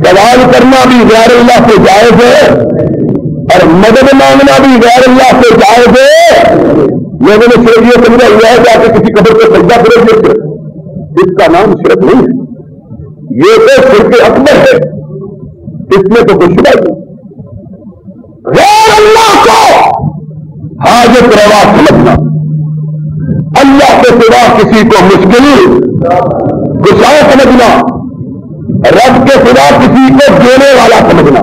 S2: سوال کرنا بھی غیر اللہ سے جائز ہے اور مدد مانگنا بھی غیر اللہ سے جائز ہے. لوگوں نے صرف یہ سمجھا ہوا ہے کہ آپ کسی قبر کو سجدہ کرو، اس کا نام شرک نہیں ہے، یہ تو شرک اکبر ہے، اس میں تو کچھ نہیں. غیر اللہ کو حاجت روا سمجھنا، اللہ کے سوا کسی کو مشکل گشا سمجھنا، رب کے سوا کسی کو دینے والا سمجھنا،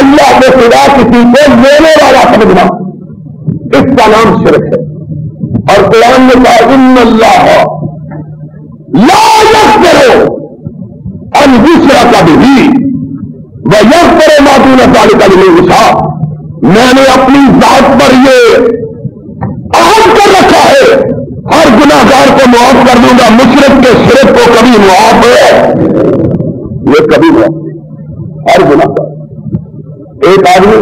S2: اللہ کے سوا کسی کو لینے والا سمجھنا، اس کا نام شرک ہے. اور قرآن نے کہا ان اللہ لا یغفر ان یشرک به ویغفر ما دون ذلک لمن یشاء. میں نے اپنی ذات پر یہ عہد کر رکھا ہے ہر گناہگار کو معاف کر دوں گا، مشرک کے شرک کو کبھی معاف ہے یہ کبھی معاف نہیں. ہر گناہگار. ایک آدمی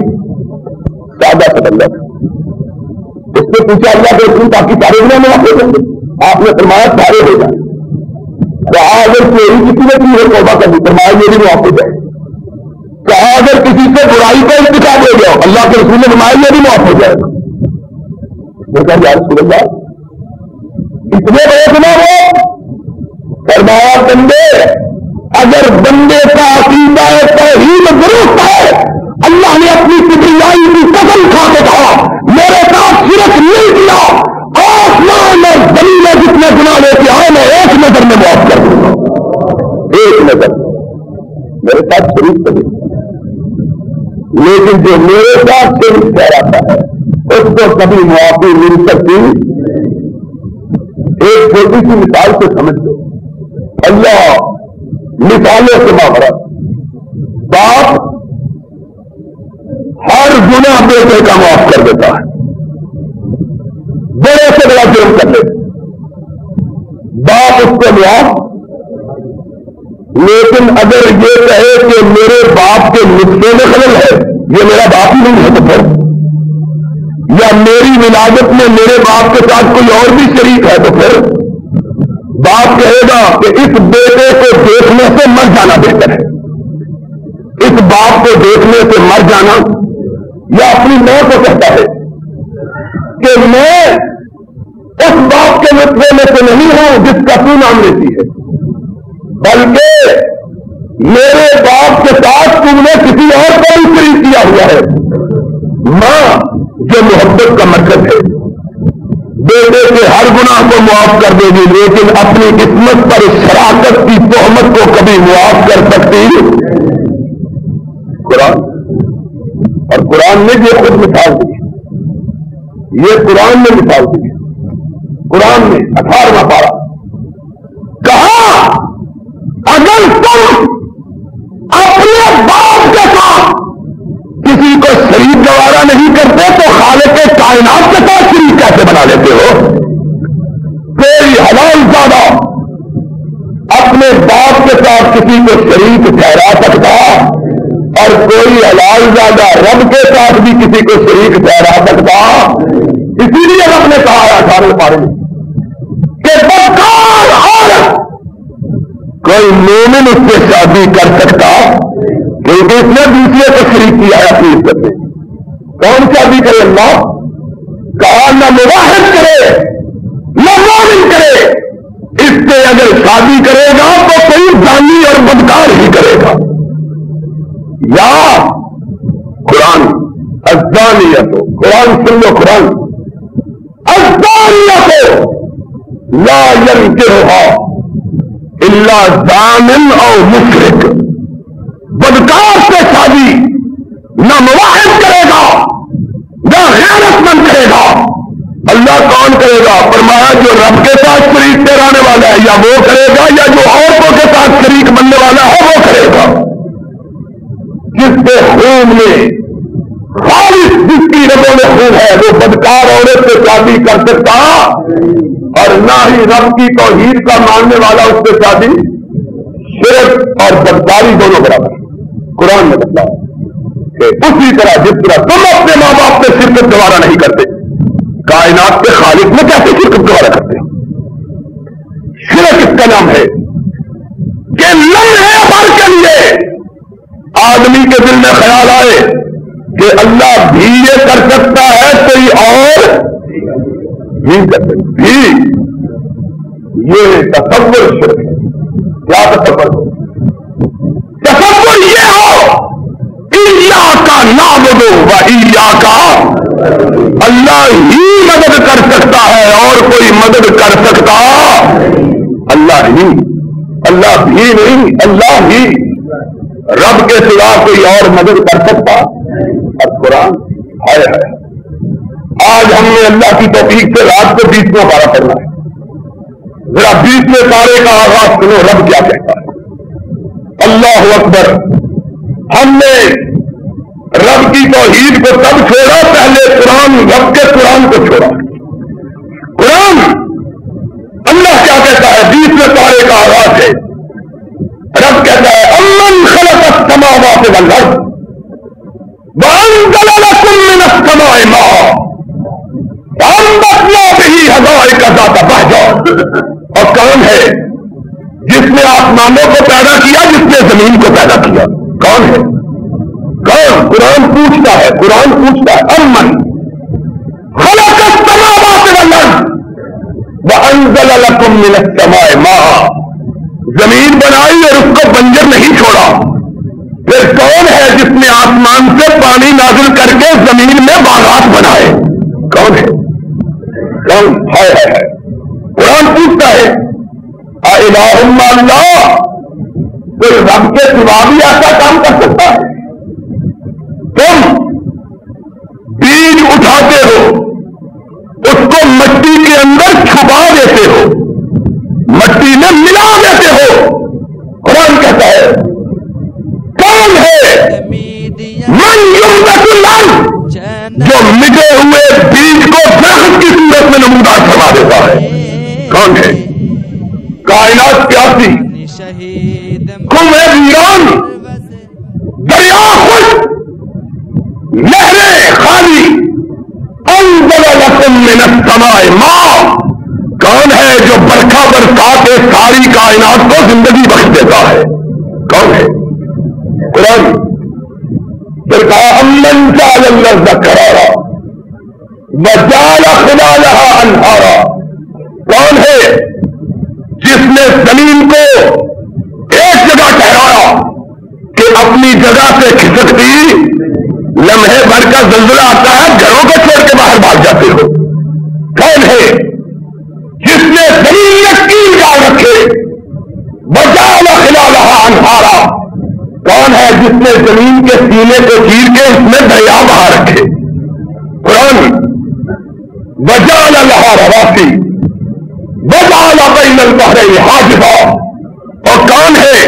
S2: سادہ سا بندہ تھا، اس نے پوچھا اللہ کے رسول باقی سارے گناہ معاف ہو جائیں گے؟ آپ نے فرمایا سارے ہو جائیں. کہا اگر چوری کسی نے کی ہے توبہ کر دی، فرمایا یہ بھی معاف ہو جائے. کہا اگر کسی سے برائی کا ارتکاب ہو گیا، اللہ کے رسول نے فرمایا یہ بھی معاف ہو جائے گا. میں کہا یا رسول اللہ اتنے بڑے گناہ ہو؟ فرمایا بندے اگر بندے کا عقیدہ توحید درست ہے، اللہ نے اپنی کبریائی کی قسم کھا کے کہا میرے ساتھ شرک نہیں کیا، آسمان اور زمین میں جتنے گناہ لے کے آئے میں ایک نظر میں معاف کر دوں گا. ایک نظر میرے ساتھ شریک کبھی لیکن جو میرے ساتھ شریک ٹھہراتا ہے اس کو کبھی معافی مل سکتی. ایک چھوٹی سی مثال سے سمجھ لو. اللہ مثالوں سے مابرد. باپ ہر گناہ بیٹے کا معاف کر دیتا ہے, بڑے سے بڑا جرم کر لے باپ اس کو معاف. لیکن اگر یہ کہے کہ میرے باپ کے نسخے میں خلل ہے, یہ میرا باپ ہی نہیں ہے تو پھر, یا میری ولادت میں میرے باپ کے ساتھ کوئی اور بھی شریک ہے تو پھر باپ کہے گا کہ اس بیٹے کو دیکھنے سے مر جانا بہتر ہے. اس باپ کو دیکھنے سے مر جانا, یا اپنی ماں کو کہتا ہے کہ میں اس باپ کے نسخے میں سے نہیں ہوں جس کا تو نام لیتی ہے, بلکہ میرے باپ کے ساتھ تم نے کسی اور کو بھی شریک کیا ہوا ہے. ماں جو محبت کا مرکز ہے بیٹے کے ہر گناہ کو معاف کر دے گی, لیکن اپنی قسمت پر شراکت کی تہمت کو کبھی معاف کر سکتی قرآن. اور قرآن نے یہ خود مثال دی, یہ قرآن نے مثال دی. قرآن نے 18واں پارہ کہا اگر تم اپنے باپ کے ساتھ کسی کو شریک گوارا نہیں کرتے تو خالق کائنات کے ساتھ شریک کیسے بنا لیتے ہو؟ کوئی حلال زادہ اپنے باپ کے ساتھ کسی کو شریک ٹھہرا سکتا, اور کوئی حلال زادہ رب کے ساتھ بھی کسی کو شریک ٹھہرا سکتا. اسی لیے رب نے کہا 18 پارے میں کہ بدکار عورت کوئی مومن اس سے شادی کر سکتا کیونکہ اس نے دوسرے کو شریک کیا ہے اپنی عزت میں. کون شادی کرے؟ اللہ. کہا نہ مواحد کرے نہ مومن کرے, اس سے اگر شادی کرے گا تو کوئی زانی اور بدکار ہی کرے گا. یا قرآن الزانیۃ, قرآن سن لو, قرآن الزانیۃ لا ينکحها الا زان او مشرک. بدکار سے شادی نہ مواحد کرے گا نہ غیرت مند کرے گا. اللہ کون کرے گا؟ فرمایا جو رب کے ساتھ شریک ٹھہرانے والا ہے یا وہ کرے گا, یا جو عورتوں کے ساتھ شریک بننے والا ہے وہ کرے گا. جس کے خون میں خالص جس کی ربوں میں خون ہے وہ بدکار عورت سے شادی کر سکتا, اور نہ ہی رب کی توحید کا ماننے والا اس سے شادی. شرک اور بدکاری دونوں برابر. قرآن نے بتایا کہ اسی طرح جس طرح تم اپنے ماں باپ سے شرکت گوارا نہیں کرتے, کائنات کے خالق میں کیسے شرکت گوارا کرتے ہیں؟ شرک اس کا نام ہے کہ لمحے بھر کے لیے آدمی کے دل میں خیال آئے کہ اللہ بھی یہ کر سکتا ہے کوئی اور بھی کر سکتا ہے. یہ تصور شرک ہے. کیا تصور ہو؟ تصور یہ ہو ایاک نعبد و ایاک, اللہ ہی مدد کر سکتا ہے اور کوئی مدد کر سکتا اللہ ہی, اللہ بھی نہیں, اللہ ہی. رب کے سوا کوئی اور مدد کر سکتا. اب قرآن ہے آج ہم نے اللہ کی توفیق سے رات کو 20واں پارہ پڑھنا ہے. ذرا 20ویں پارے کا آغاز سنو رب کیا کہتا ہے. اللہ اکبر. ہم نے رب کی توحید کو تب چھوڑا, پہلے قرآن رب کے قرآن کو چھوڑا. قرآن اللہ کیا کہتا ہے؟ 20ویں پارے کا آغاز ہے. رب کہتا ہے امن خلق السماوات والارض وانزل لكم من السماء ماء فانبتنا به حدائق ذات بہجہ. اور کون ہے جس نے آسمانوں کو پیدا کیا, جس نے زمین کو پیدا کیا؟ کون ہے؟ کون؟ قرآن پوچھتا ہے, قرآن پوچھتا ہے امن خلق السماوات والارض وانزل لكم من السماء ماء. زمین بنائی اور اس کو بنجر نہیں چھوڑا. پھر کون ہے جس نے آسمان سے پانی نازل کر کے زمین میں باغات بنائے؟ کون ہے؟ کون ہے؟ قرآن پوچھتا ہے الہ الا اللہ. کوئی رب کے سوا بھی ایسا کام کر سکتا ہے؟ تم کائنات پیاسی، کنویں ویران، دریا خشک، نہریں خالی، انزل لکم من السماء ماء، کون ہے جو برکھا برسا کے ساری کائنات کو زندگی بخش دیتا ہے؟ کون ہے؟ قرآن پھر کہا امن جعل الارض قرارا وجعل خلالها انہارا، کون ہے جس نے زمین کو ایک جگہ ٹھہرایا کہ اپنی جگہ سے کھسکتی لمحے بھر کا زلزلہ آتا ہے گھروں کو چھوڑ کے باہر بھاگ جاتے ہو؟ کون ہے جس نے زمین میں کیل ڈال رکھے وجعل خلالها انہارا، کون ہے جس نے زمین کے سینے کو چیر کے اس میں دریا بہا رکھے؟ قرآن وجعل لها رواسي وجعل بين البحرين حاجزا، اور کون ہے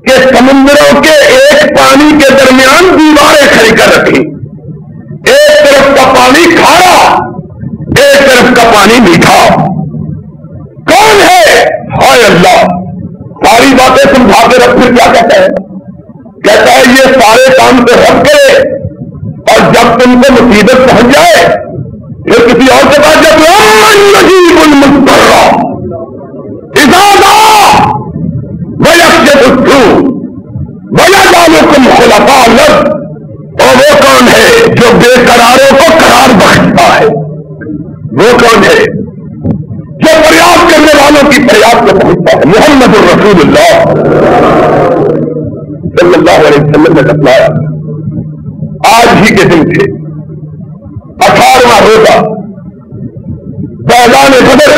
S2: کہ سمندروں کے ایک پانی کے درمیان دیواریں کھڑی کر رکھی، ایک طرف کا پانی کھارا ایک طرف کا پانی میٹھا؟ کون ہے؟ ہائے اللہ، ساری باتیں سمجھا کے رب پھر کیا کہتا ہے؟ کہتا ہے یہ سارے کام تو رب کرے، اور جب تم کو مصیبت پہنچ جائے پھر کسی اور کے پاس جب یجیب المضطر اذا دعا ویکشف السوء ویجعلکم خلفاء الارض، اور وہ کون ہے جو بے قراروں کو قرار بخشتا ہے؟ وہ کون ہے جو فریاد کرنے والوں کی فریاد کو پہنچتا ہے؟ محمد الرسول اللہ صلی اللہ علیہ وسلم نے بتلایا، آج ہی کے دن تھے 18واں روزہ فیضان بدر،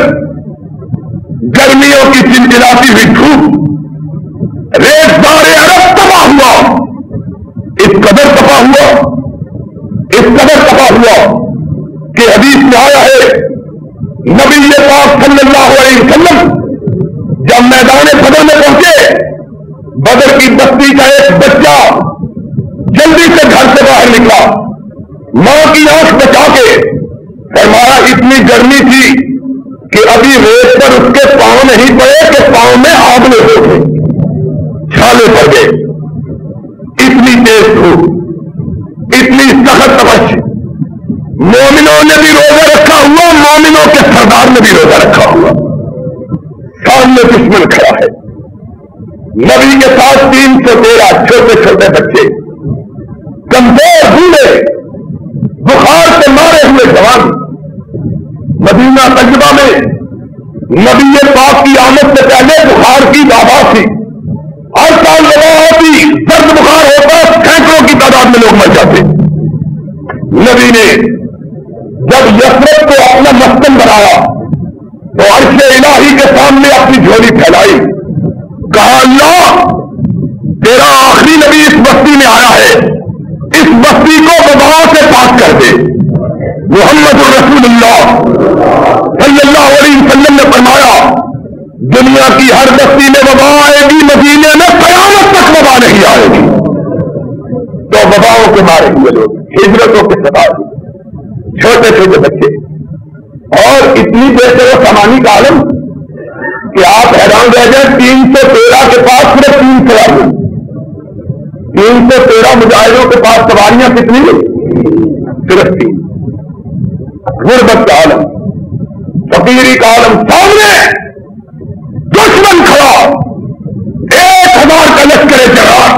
S2: گرمیوں کی چلچلاتی ہوئی دھوپ، ریزدار عرب تباہ ہوا، اس قدر تباہ ہوا کہ حدیث میں آیا ہے نبی پاک صلی اللہ علیہ وسلم جب میدان بدر میں پہنچے، بدر کی بستی کا ایک بچہ جلدی سے گھر سے باہر نکلا، ماں کی آنکھ بچا کے، فرمایا اتنی گرمی تھی کہ ابھی ریت پر اس کے پاؤں نہیں پڑے کہ پاؤں میں آبلے ہو گئے، چھالے پڑ گئے، اتنی تیز دھوپ، اتنی سخت تپش، مومنوں نے بھی روزہ رکھا ہوا، مومنوں کے سردار نے بھی روزہ رکھا ہوا، سامنے دشمن کھڑا ہے، نبی کے ساتھ 313 چھوٹے چھوٹے بچے، کمزور بوڑھے، بخار سے مارے ہوئے جوان، مدینہ تجربہ میں نبی پاک کی آمد سے پہلے بخار کی وبا تھی، ہر سال وبا ہوتی، سرد بخار ہوتا، سینکڑوں کی تعداد میں لوگ مر جاتے۔ نبی نے جب یثرب کو اپنا مسکن بنایا تو عرش الہی کے سامنے اپنی جھولی پھیلائی، کہا اللہ تیرا آخری نبی اس بستی میں آیا ہے، اس بستی کو وبا سے پاک کر دے۔ محمد الرسول اللہ صلی اللہ علیہ وسلم نے فرمایا دنیا کی ہر بستی میں وبا آئے گی، مدینے میں قیامت تک وبا نہیں آئے گی۔ تو وباؤں کے مارے ہوئے لوگ، ہجرتوں کے سوال، چھوٹے چھوٹے بچے، اور اتنی دیر سے وہ سامانی کا عالم کہ آپ حیران رہ جائیں۔ 313 کے پاس صرف 3 سواریاں، 313 مجاہدوں کے پاس سواریاں کتنی؟ صرف 3۔ غربت کا عالم، فقیری کا عالم، سامنے دشمن کھڑا، 1000 کا لشکر جرار،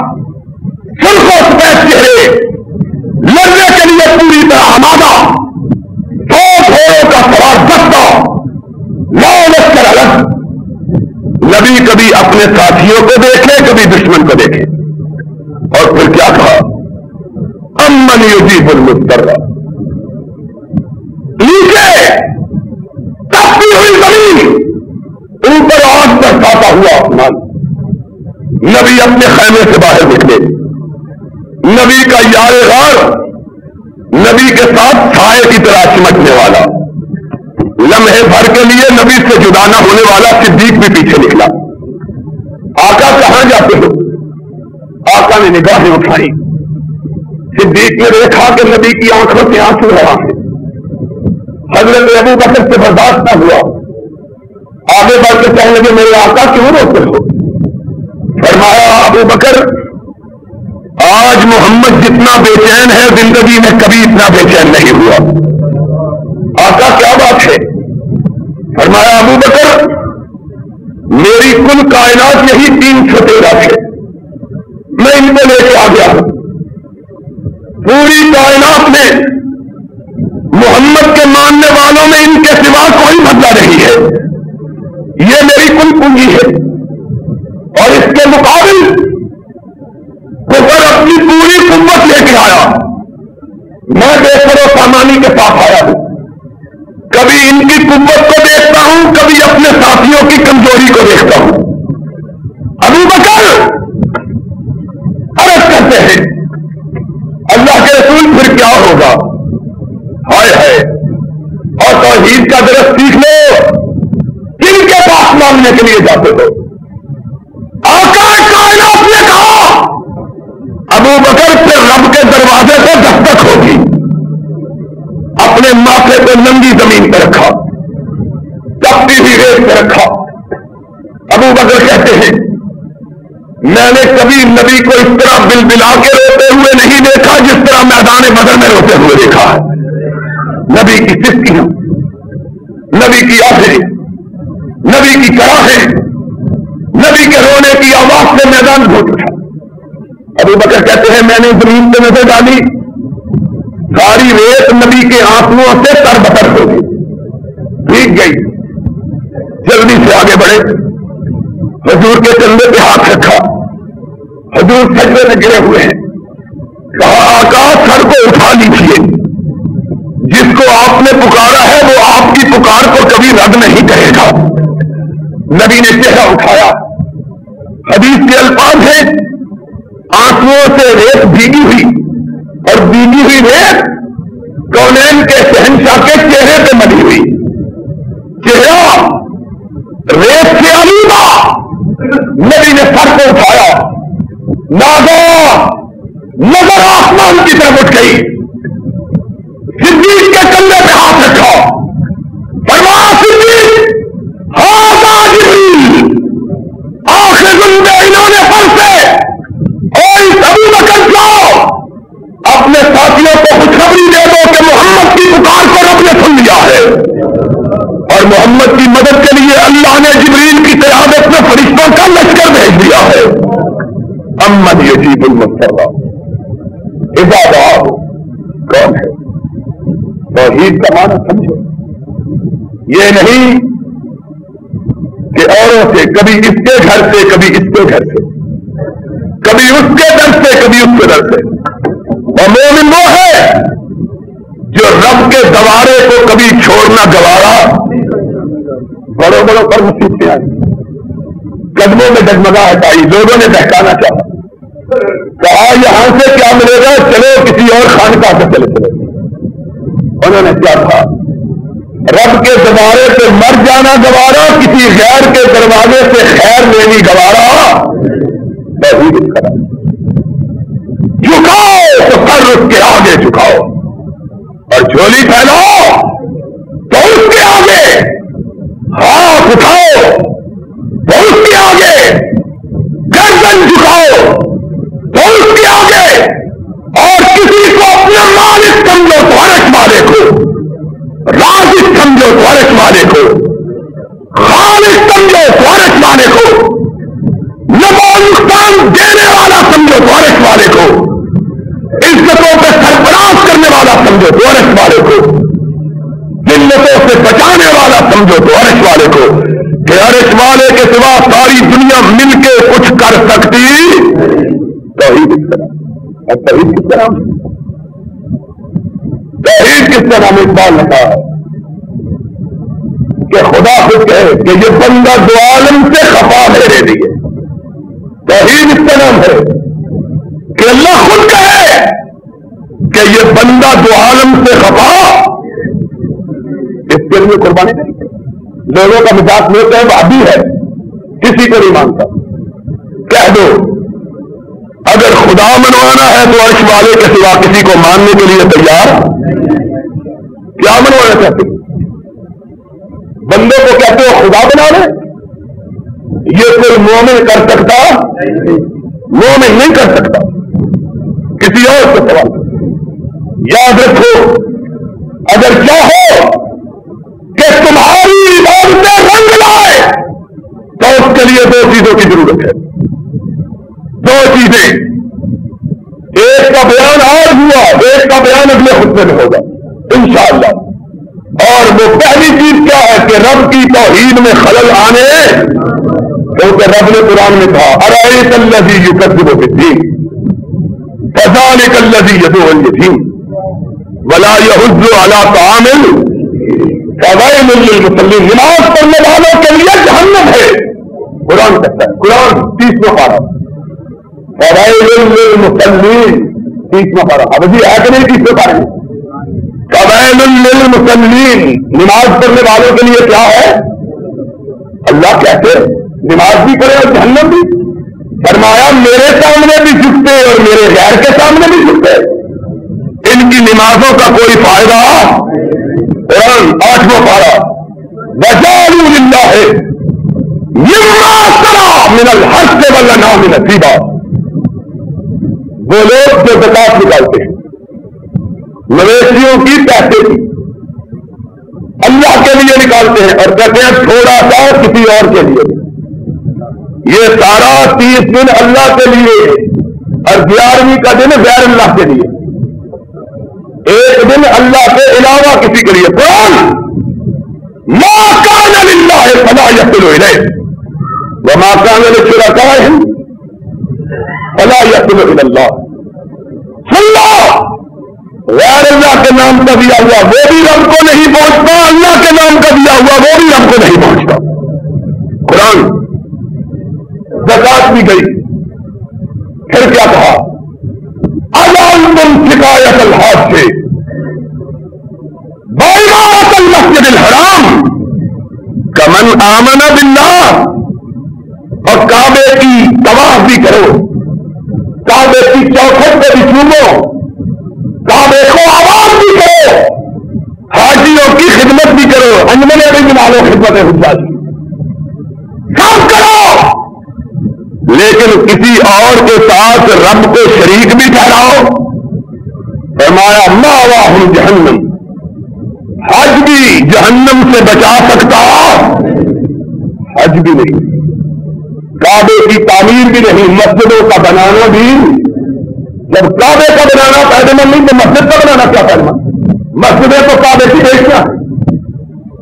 S2: سرخ و سفید چہرے، لڑنے کے لیے پوری طرح آمادہ، 100 گھوڑوں کا سوار دستہ، 9 لشکر الگ۔ نبی کبھی اپنے ساتھیوں کو دیکھے، کبھی دشمن کو دیکھے، اور پھر کیا کہا؟ امن یجیب المضطر، نیچے تپتی ہوئی زمین، اوپر آگ برساتا ہوا آسمان۔ نبی اپنے خیمے سے باہر نکلے، نبی کا یار غار نبی کے ساتھ سائے کی طرح چمکنے والا، لمحے بھر کے لیے نبی سے جدا نہ ہونے والا صدیق بھی پیچھے نکلا۔ آقا کہاں جاتے ہو؟ آقا نے نگاہیں اٹھائی، صدیق نے دیکھا کہ نبی کی آنکھوں سے آنسو رہا ہے، حضرت ابو بکر سے برداشت نہ ہوا، آگے بڑھ کے کہنے لگے میرے آقا کیوں روتے ہو؟ فرمایا ابو بکر آج محمد جتنا بے چین ہے زندگی میں کبھی اتنا بے چین نہیں ہوا۔ آقا کیا بات ہے؟ فرمایا ابو بکر میری کل کائنات یہی 313 ہے، میں ان کو لے کے آ گیا ہوں۔ پوری کائنات میں محمد کے ماننے والوں میں ان کے سوا کوئی بدلہ نہیں ہے، یہ میری کل پونجی ہے۔ اور اس کے مقابل کفر اپنی پوری قوت لے کے آیا، میں بے سر و سامانی کے ساتھ آیا ہوں۔ کبھی ان کی قوت کو دیکھتا ہوں، کبھی اپنے ساتھیوں کی کمزوری کو دیکھتا ہوں۔ ابو بکر عرض کرتے ہیں اللہ کے رسول پھر کیا ہوگا؟ ہائے ہائے، اور توحید کا درس سیکھ لو، کن کے پاس مانگنے کے لیے جاتے ہو؟ آقا کائنات نے کہا ابو بکر پھر رب کے دروازے سے دستک ہوگی۔ اپنے ماتھے کو ننگی زمین پہ رکھا، تپتی ہوئی ریت پہ رکھا۔ ابو بکر کہتے ہیں میں نے کبھی نبی کو اس طرح بل بلا کے روتے ہوئے نہیں دیکھا جس طرح میدان بدر میں روتے ہوئے دیکھا ہے۔ نبی کی سسکیاں، نبی کی آہیں، نبی کی کراہیں، نبی کے رونے کی آواز سے میدان گھوٹ اٹھا۔ ابو بکر کہتے ہیں میں نے زمین پہ نظر ڈالی، ساری ریت نبی کے آنسوؤں سے تر بتر ہو گئی، بھیگ گئی۔ جلدی سے آگے بڑھے، حضور کے کندھے پہ ہاتھ رکھا، حضور سجدے میں گرے ہوئے ہیں۔ کہا آقا سر کو اٹھا لیجیے، جس کو آپ نے پکارا ہے وہ آپ کی پکار کو کبھی رد نہیں کرے گا۔ نبی نے چہرہ اٹھایا، حدیث کے الفاظ ہیں آنسوؤں سے ریت بھیگی ہوئی، اور بھیگی ہوئی ریت کونین کے شہنشاہ کے چہرے پہ ملی ہوئی، چہرہ ریت سے آلودہ۔ نبی نے سر کو اٹھایا، نظر آسمان کی طرف اٹھ گئی، صدیق کے کندھے پہ ہاتھ رکھا، فرمایا صدیق ہاذا جبریل آخذ بعنان فرسہ، ابو بکر جاؤ اپنے ساتھیوں کو خوشخبری دے دو کہ محمد کی پکار کو رب نے سن لیا ہے، اور محمد کی مدد کے لیے اللہ نے جبریل کی قیادت میں فرشتوں کا لشکر بھیج دیا ہے۔ امن یجیب المضطر اذا دعاہ، کون ہے؟ توحید کا معنی سمجھو، یہ نہیں کہ اوروں سے، کبھی اس کے گھر سے کبھی اس کے گھر سے، کبھی اس کے در سے کبھی اس کے در سے۔ اور مومن وہ ہے جو رب کے دوارے کو کبھی چھوڑنا گوارا، بڑوں بڑوں پر مصیبتیں آئی، قدموں میں ڈگمگا ہٹائی، لوگوں نے بہکانا چاہا، کہا یہاں سے کیا ملے گا، چلو کسی اور خانقاہ سے چلے چلے۔ انہوں نے کیا کہا رب کے دوارے سے مر جانا گوارا، کسی غیر کے دروازے سے خیر لینی گوارا۔ توحید اس کا جھکاؤ تو سر اس کے آگے جھکاؤ، اور جھولی پھیلاؤ تو اس کے آگے، ہاتھ اٹھاؤ تو اس کے آگے، گردن جھکاؤ تو اس کے آگے، اور کسی کو اپنا مالک سمجھو تو عرش والے کو، رازق سمجھو تو عرش والے کو، خالق سمجھو تو عرش والے کو، نفع و نقصان دینے والا سمجھو تو عرش والے کو، عزتوں پہ سرفراز کرنے والا سمجھو تو عرش والے کو، ذلتوں سے بچانے والا سمجھو تو عرش والے کو، کہ عرش والے کے سوا ساری دنیا مل کے کچھ کر سکتی۔ توحید کس طرح، اور توحید کس طرح، توحید کس طرح میں اقبال نے کہا کہ خدا خود کہے کہ یہ بندہ دو عالم سے خفا میرے لیے۔ توحید اس کا نام ہے کہ اللہ خود کہے کہ یہ بندہ دو عالم سے خفا، اس کے لیے قربانی نہیں۔ لوگوں کا مزاج میں ہوتا ہے وادی ہے، کسی کو نہیں مانتا۔ کہہ دو اگر خدا منوانا ہے تو عرش والے کے سوا کسی کو ماننے کے لیے تیار، کیا منوانا چاہتے؟ بندے کو کہتے ہو خدا بنا لے؟ یہ کوئی مومن کر سکتا؟ مومن نہیں کر سکتا. کسی اور سے سوال کرو. یاد رکھو اگر چاہو کہ تمہاری عبادتیں رنگ لائے تو اس کے لیے دو چیزوں کی ضرورت ہے. دو چیزیں. ایک کا بیان آج ہوا, ایک کا بیان اگلے خطبے میں ہوگا انشاءاللہ. اور وہ پہلی چیز کیا ہے کہ رب کی توحید میں خلل آنے, کیونکہ رب نے قرآن میں کہا ارأیت الذی یکذب بالدین فذلک الذی یدعو الیتیم ولا یحض علی طعام فویل للمصلین. نماز پڑھنے والوں کے لیے جہنم ہے. قرآن کہتا ہے, قرآن 30واں پارہ فویل للمصلین 30واں پارہ. اب جی ہے کہ نہیں 30واں پارہ؟ فویل للمصلین, نماز پڑھنے والوں کے لیے کیا ہے؟ اللہ کہتے نماز بھی کرے اور جہنم بھی. فرمایا میرے سامنے بھی جھکتے اور میرے غیر کے سامنے بھی جھکتے, ان کی نمازوں کا کوئی فائدہ. قرآن 8واں پارہ وجعلوا للہ مما اشترى من الحق والانعام نصیبا. وہ لوگ جو زکات نکالتے ہیں مویشیوں کی پیسے کی اللہ کے لیے نکالتے ہیں اور کہتے ہیں تھوڑا سا کسی اور کے لیے. یہ سارا 30 دن اللہ کے لیے اور 11ویں کا دن غیر اللہ کے لیے. ایک دن اللہ کے علاوہ کسی کے لیے. قرآن ما کان للہ فلا یصل الیہ وما کان لشرکائہم فلا یصل الی اللہ. سن لو, غیر اللہ کے نام کا دیا ہوا وہ بھی رب کو نہیں پہنچتا, اللہ کے نام کا دیا ہوا وہ بھی رب کو نہیں پہنچتا. قرآن زکات بھی گئی. پھر کیا کہا اَلَنْتُمْ سِقَایَةَ الْحَاجِّ وَعِمَارَةَ الْمَسْجِدِ الْحَرَامِ كَمَنْ آمَنَ بِاللَّهِ. اور کعبے کی طواف بھی کرو, کعبے کی چوکھٹ پہ بھی چومو, کعبے کو آواز بھی کرو, حاجیوں کی خدمت بھی کرو, انجمنیں بھی بنا لو خدمت حجاج کی, سب کرو, لیکن کسی اور کے ساتھ رب کو شریک بھی ٹھہراؤ. فرمایا مأواہم جہنم, حج بھی جہنم سے بچا سکتا, حج بھی نہیں, کعبے کی تعمیر بھی نہیں, مسجدوں کا بنانا بھی. جب کعبے کا بنانا فائدہ مند نہیں تو مسجد کا بنانا کیا فائدہ مند؟ مسجدیں تو کعبے کی بیچنا.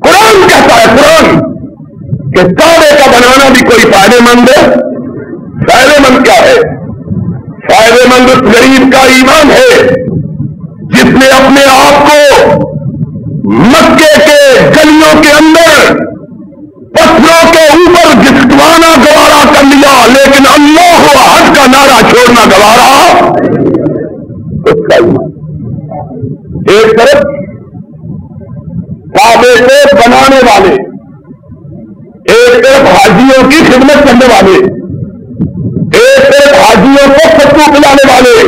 S2: قرآن کہتا ہے قرآن کہ کعبے کا بنانا بھی کوئی فائدہ مند ہے. فائدہ مند کیا ہے؟ فائدہ مند اس غریب کا ایمان ہے جس نے اپنے آپ کو مکے کے گلیوں کے اندر پتھروں کے اوپر گھسٹوانا گوارا کر لیا, لیکن اللہ حج کا نعرہ چھوڑنا گوارا اس کا ایمان. ایک طرف کعبے کو بنانے والے, ایک طرف حاجیوں کی خدمت کرنے والے, ایک طرف حاجیوں کو ستو پلانے والے,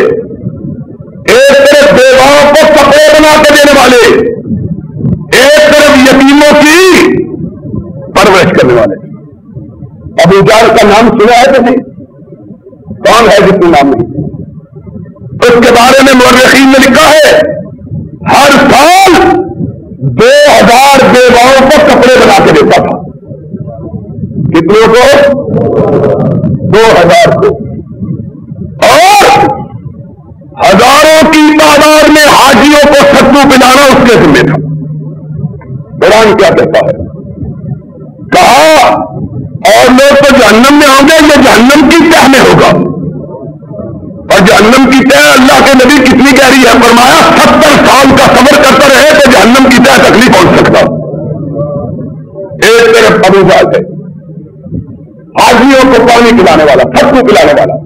S2: ایک طرف بیواؤں کو کپڑے بنا کے دینے والے, ایک طرف یتیموں کی پرورش کرنے والے. ابو جہل کا نام سنا ہے کہ نہیں؟ کون ہے جس کا نام نہیں؟ اس کے بارے میں مورخین نے لکھا ہے ہر سال 2000 بیواؤں کو کپڑے بنا کے دیتا تھا. کتنوں کو؟ 2000 کو. اور ہزاروں کی تعداد میں حاجیوں کو ستو پلانا اس کے ذمہ تھا. قرآن کیا کہتا ہے؟ کہا اور لوگ تو جہنم میں ہوں گے, یہ جہنم کی تہ میں ہوگا. اور جہنم کی تہ اللہ کے نبی کتنی گہری ہے؟ فرمایا 70 سال کا صبر کرتا رہے تو جہنم کی تہ تک نہیں پہنچ سکتا. ایک طرف ابو جہل ہے, حاجیوں کو پانی پلانے والا, ستو پلانے والا,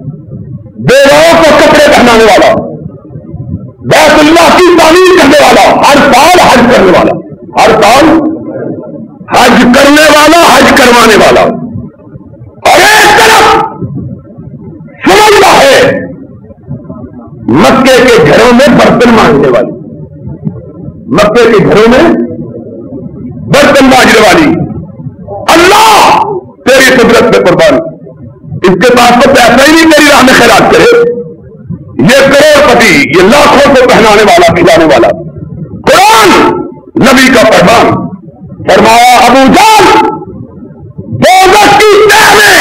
S2: بیواؤں کو کپڑے پہنانے والا, بیت اللہ کی تعمیر کرنے والا, ہر سال حج کرنے والا, ہر سال حج کرنے والا, حج کروانے والا. اور ایک طرف سمجھتا ہے مکے کے گھروں میں برتن مانجنے والی, مکے کے گھروں میں برتن مانجنے والی, کے پاس تو پیسہ ہی نہیں تیری راہ میں خیرات کرے. یہ کروڑپتی، یہ لاکھوں کو پہنانے والا کھلانے والا قرآن نبی کا پیغام. فرمایا ابو جہل دوزخ کی تہ میں،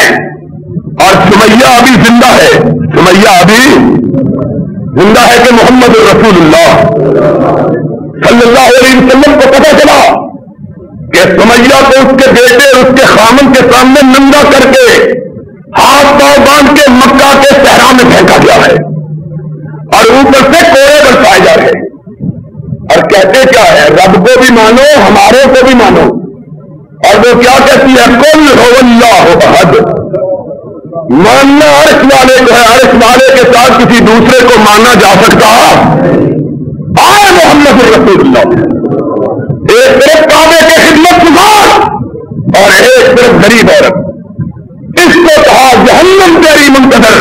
S2: اور سمیہ ابھی زندہ ہے. سمیہ ابھی زندہ ہے کہ محمد رسول اللہ صلی اللہ علیہ وسلم کو پتہ چلا کہ سمیہ کو اس کے بیٹے اور اس کے خامن کے سامنے ننگا کر کے ہاتھ پاؤں باندھ کے مکہ کے صحرا میں پھینکا گیا ہے، اور اوپر سے کوڑے برسائے جا رہے ہیں. اور کہتے کیا ہے؟ رب کو بھی مانو، ہمارے کو بھی مانو. اور وہ کیا کہتی ہے؟ قل هو اللہ احد. ماننا عرش والے کو ہے، عرش والے کے ساتھ کسی دوسرے کو ماننا جا سکتا؟ آئے محمد رسول اللہ. ایک طرف کعبے کے خدمت گزار اور ایک طرف غریب عورت. اس کو کہا جہنم تیری منتظر،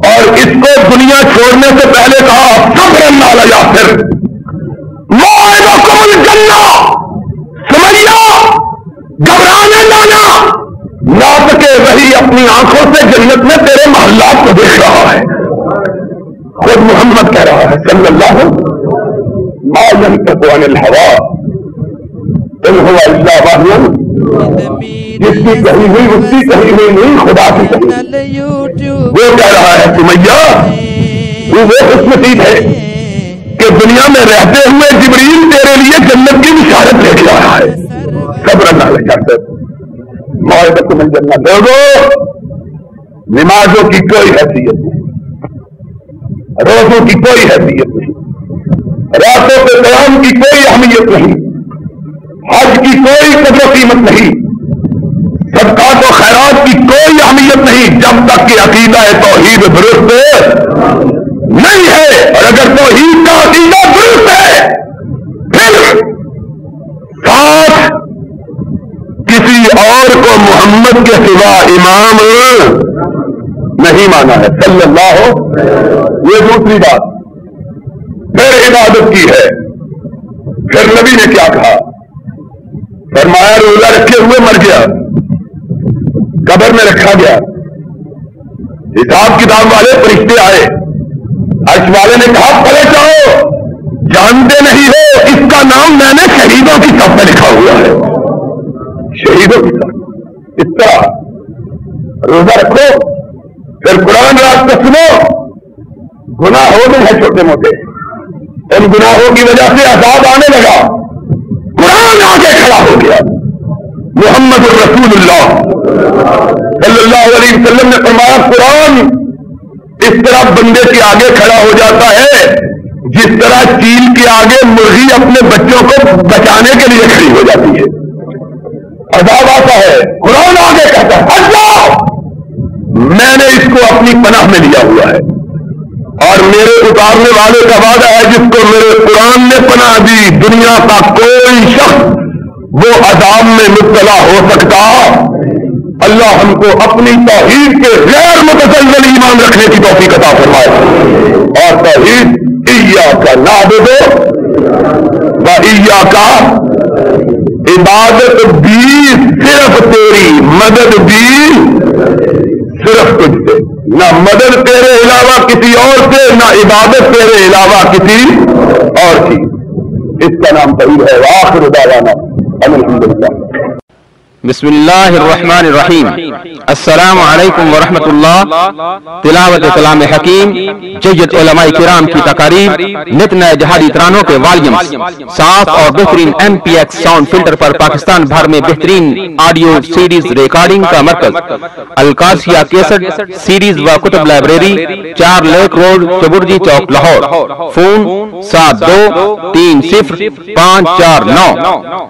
S2: اور اس کو دنیا چھوڑنے سے پہلے کہا صبر علی یاسر موعدکم الجنہ. سمیہ گھبرانے لانا، ناطق وحی اپنی آنکھوں سے جنت میں تیرے محلات کو دیکھ رہا ہے. خود محمد کہہ رہا ہے صلی اللہ ما ينطق عن الهوى ان هو الا وحی. جس کی کہی ہوئی اس کی کہی ہوئی نہیں، خدا کی کہی. وہ کہہ رہا ہے سمیہ وہ خوش نصیب ہے کہ دنیا میں رہتے ہوئے جبریل تیرے لیے جنت کی بشارت لے کے آیا ہے. صبر نہ لگا کر موعدکم الجنہ. لوگوں نمازوں کی کوئی حیثیت نہیں، روزوں کی کوئی حیثیت نہیں، راتوں کے قیام کی کوئی اہمیت نہیں، حج کی کوئی قدر و قیمت نہیں، صدقات و خیرات کی کوئی اہمیت نہیں، جب تک کہ عقیدہ توحید درست نہیں ہے. اور اگر توحید کا عقیدہ درست ہے پھر ساتھ کسی اور کو محمد کے سوا امام نہیں مانا ہے صلی اللہ. یہ دوسری بات. پھر عبادت کی ہے. پھر نبی نے کیا کہا؟ فرمایا روزہ رکھے ہوئے مر گیا، قبر میں رکھا گیا، حساب کتاب والے فرشتے آئے، عرش والے نے کہا پلٹ جاؤ، جانتے نہیں ہو اس کا نام میں نے شہیدوں کی صف میں لکھا ہوا ہے. شہیدوں کی صف. اس طرح روزہ رکھو، پھر قرآن رات کو سنو. گناہ ہو گئے ہیں چھوٹے موٹے، ان گناہوں کی وجہ سے عذاب آنے لگا، قرآن آگے کھڑا ہو گیا. محمد الرسول اللہ صلی اللہ علیہ وسلم نے فرمایا قرآن اس طرح بندے کے آگے کھڑا ہو جاتا ہے جس طرح چیل کے آگے مرغی اپنے بچوں کو بچانے کے لیے کھڑی ہو جاتی ہے. عذاب آتا ہے، قرآن آگے کہتا ہے اللہ میں نے اس کو اپنی پناہ میں لیا ہوا ہے، اور میرے اتارنے والے کا وعدہ ہے جس کو میرے قرآن نے پناہ دی دنیا کا کوئی شخص وہ عذاب میں مبتلا ہو سکتا. اللہ ہم کو اپنی توحید کے غیر متزلزل ایمان رکھنے کی توفیق عطا فرمائے. اور توحید ایاک نعبد و ایاک، عبادت بھی صرف تیری، مدد بھی صرف تجھ سے، نہ مدد تیرے علاوہ کسی اور سے، نہ عبادت تیرے علاوہ کسی اور کی. اس کا نام توحید ہے. وآخر دعوانا الحمدللہ.
S3: بسم اللہ الرحمن الرحیم. السلام علیکم ورحمۃ اللہ. تلاوت کلام حکیم، جید علماء کرام کی تقاریر، نت نئے جہادی ترانوں کے والیومز، صاف اور بہترین MPX ساؤنڈ فلٹر پر پاکستان بھر میں بہترین آڈیو سیڈیز ریکارڈنگ کا مرکز القاسیہ کیسٹ سیڈیز و کتب لائبریری، 4 لیک روڈ، چبرجی چوک، لاہور. فون 72305449.